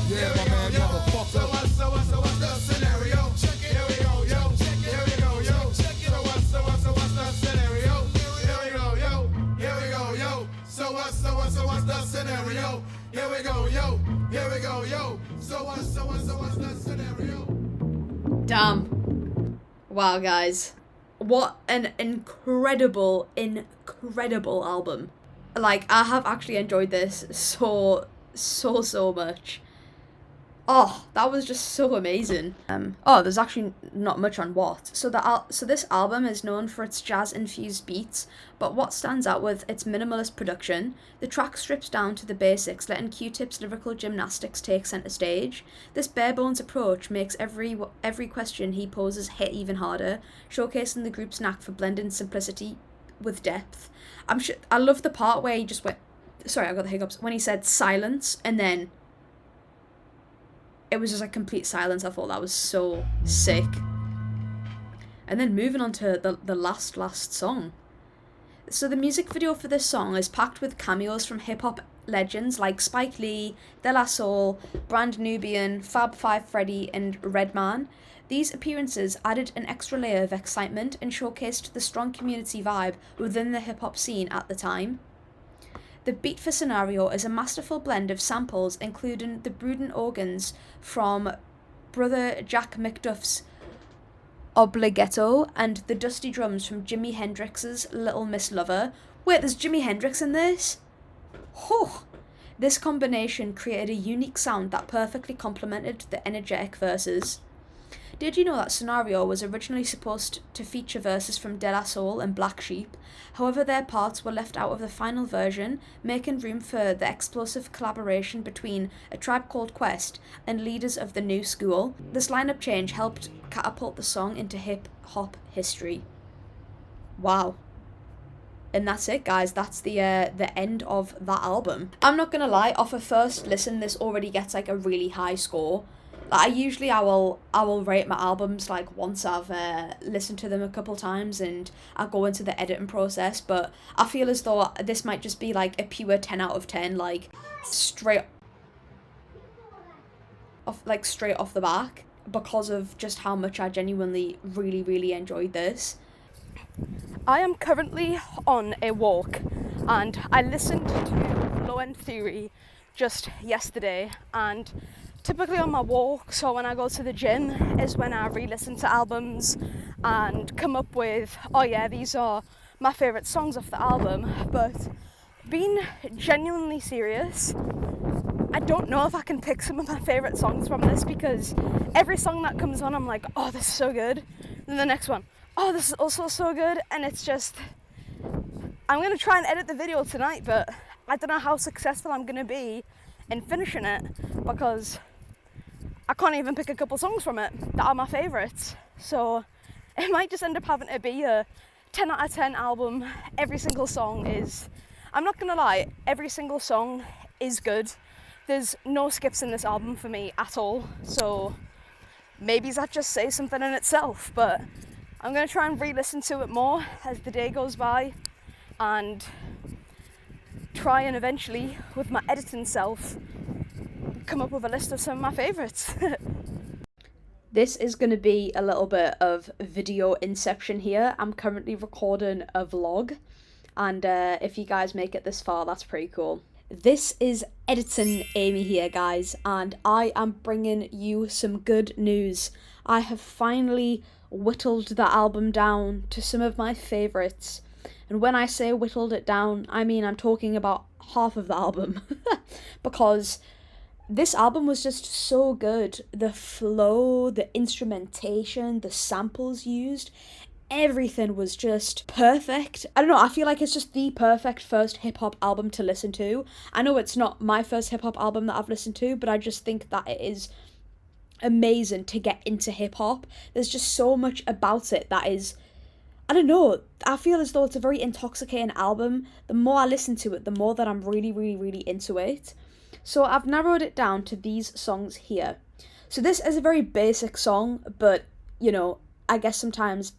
Yeah, my man, motherfucker. So what's the scenario? Check it. Here we go, yo. Check it. Here we go, yo. Check it. So what's the scenario? Here we go, yo. Here we go, yo. So what's the scenario? Here we go, yo. Here we go, yo. So what's the scenario? Damn. Wow, guys. What an incredible album. Like, I have actually enjoyed this so much. Oh, that was just so amazing. There's actually not much on what. So this album is known for its jazz-infused beats, but what stands out with its minimalist production, the track strips down to the basics, letting Q-Tip's lyrical gymnastics take center stage. This bare-bones approach makes every question he poses hit even harder, showcasing the group's knack for blending simplicity with depth. I love the part where he just went, sorry, I got the hiccups, when he said silence, and then it was just like complete silence. I thought that was so sick. And then moving on to the last song. So the music video for this song is packed with cameos from hip-hop legends like Spike Lee, De La Soul, Brand Nubian, Fab Five Freddy, and Redman. These appearances added an extra layer of excitement and showcased the strong community vibe within the hip-hop scene at the time. The beat for Scenario is a masterful blend of samples, including the brooding organs from Brother Jack McDuff's Obligato and the dusty drums from Jimi Hendrix's Little Miss Lover. Wait, there's Jimi Hendrix in this? Oh! This combination created a unique sound that perfectly complemented the energetic verses. Did you know that Scenario was originally supposed to feature verses from De La Soul and Black Sheep? However, their parts were left out of the final version, making room for the explosive collaboration between A Tribe Called Quest and leaders of the New School. This lineup change helped catapult the song into hip-hop history. Wow. And that's it, guys. That's the end of that album. I'm not gonna lie, off a first listen, this already gets like a really high score. Like, I will rate my albums like once I've listened to them a couple times and I go into the editing process, but I feel as though this might just be like a pure 10 out of 10, like straight off the back, because of just how much I genuinely really enjoyed this. I am currently on a walk and I listened to Low End Theory just yesterday, and typically on my walk, so when I go to the gym, is when I re-listen to albums and come up with, oh yeah, these are my favourite songs off the album. But being genuinely serious, I don't know if I can pick some of my favourite songs from this, because every song that comes on, I'm like, oh, this is so good. And the next one, oh, this is also so good. And it's just, I'm going to try and edit the video tonight, but I don't know how successful I'm going to be in finishing it, because I can't even pick a couple songs from it that are my favourites. So it might just end up having to be a 10 out of 10 album. Every single song is, I'm not gonna lie, every single song is good. There's no skips in this album for me at all. So maybe that just says something in itself, but I'm gonna try and re-listen to it more as the day goes by, and try and eventually, with my editing self, come up with a list of some of my favourites. This is going to be a little bit of video inception here. I'm currently recording a vlog, and if you guys make it this far, that's pretty cool. This is Editing Amy here, guys, and I am bringing you some good news. I have finally whittled the album down to some of my favourites. And when I say whittled it down, I mean I'm talking about half of the album. Because this album was just so good. The flow, the instrumentation, the samples used, everything was just perfect. I don't know, I feel like it's just the perfect first hip-hop album to listen to. I know it's not my first hip-hop album that I've listened to, but I just think that it is amazing to get into hip-hop. There's just so much about it that is, I don't know, I feel as though it's a very intoxicating album. The more I listen to it, the more that I'm really, really, really into it. So I've narrowed it down to these songs here. So this is a very basic song, but, you know, I guess sometimes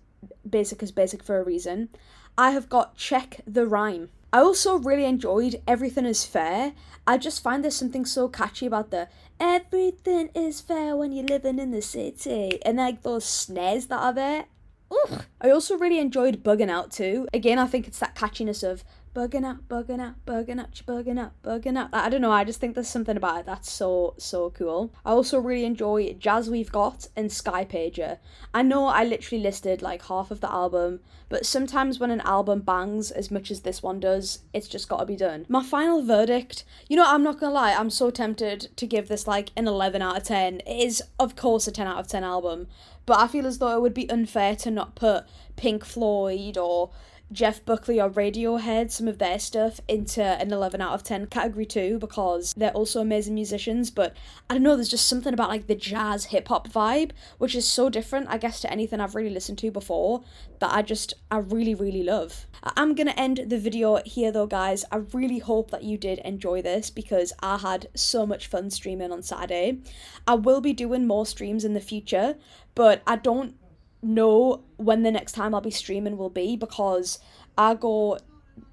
basic is basic for a reason. I have got Check the Rhyme. I also really enjoyed Everything Is Fair. I just find there's something so catchy about the everything is fair when you're living in the city, and like those snares that are there. Ugh. I also really enjoyed Bugging Out too. Again, I think it's that catchiness of bugging out, bugging out, bugging out, bugging out, bugging out. I don't know, I just think there's something about it that's so cool. I also really enjoy Jazz We've Got and Sky Pager. I know I literally listed like half of the album, but sometimes when an album bangs as much as this one does, it's just gotta be done. My final verdict, you know, I'm not gonna lie, I'm so tempted to give this like an 11 out of 10. It is, of course, a 10 out of 10 album, but I feel as though it would be unfair to not put Pink Floyd or Jeff Buckley or Radiohead, some of their stuff, into an 11 out of 10 category too, because they're also amazing musicians. But I don't know, there's just something about like the jazz hip-hop vibe, which is so different, I guess, to anything I've really listened to before, that I really, really love. I'm gonna end the video here though, guys. I really hope that you did enjoy this, because I had so much fun streaming on Saturday. I will be doing more streams in the future, but I don't know when the next time I'll be streaming will be, because I go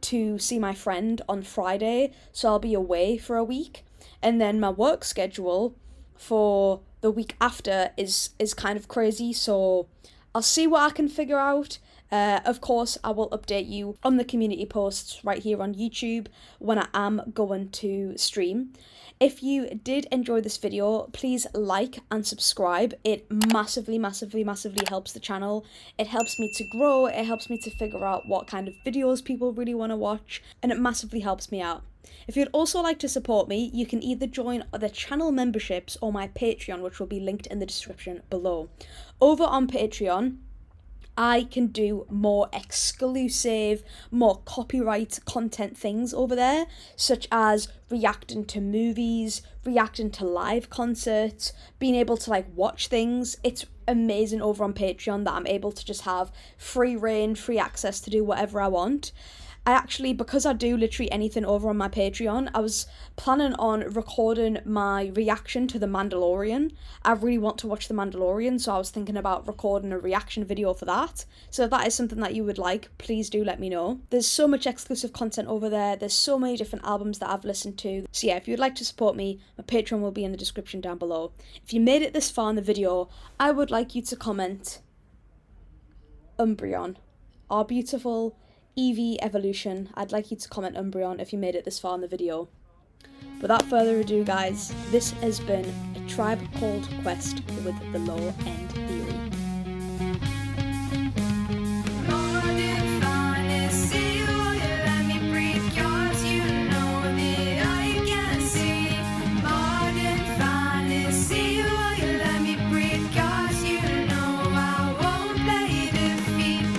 to see my friend on Friday, so I'll be away for a week, and then my work schedule for the week after is kind of crazy, so I'll see what I can figure out. Of course, I will update you on the community posts right here on YouTube when I am going to stream. If you did enjoy this video, please like and subscribe. It massively, massively, massively helps the channel. It helps me to grow, it helps me to figure out what kind of videos people really want to watch, and it massively helps me out. If you'd also like to support me, you can either join the channel memberships or my Patreon, which will be linked in the description below. Over on Patreon, I can do more exclusive, more copyright content things over there, such as reacting to movies, reacting to live concerts, being able to like watch things. It's amazing over on Patreon that I'm able to just have free reign, free access to do whatever I want. I actually, because I do literally anything over on my Patreon, I was planning on recording my reaction to The Mandalorian. I really want to watch The Mandalorian, so I was thinking about recording a reaction video for that. So if that is something that you would like, please do let me know. There's so much exclusive content over there. There's so many different albums that I've listened to. So yeah, if you'd like to support me, my Patreon will be in the description down below. If you made it this far in the video, I would like you to comment Umbreon, our beautiful Eevee evolution. I'd like you to comment Umbreon if you made it this far in the video. Without further ado, guys, this has been A Tribe Called Quest with the Low End Theory.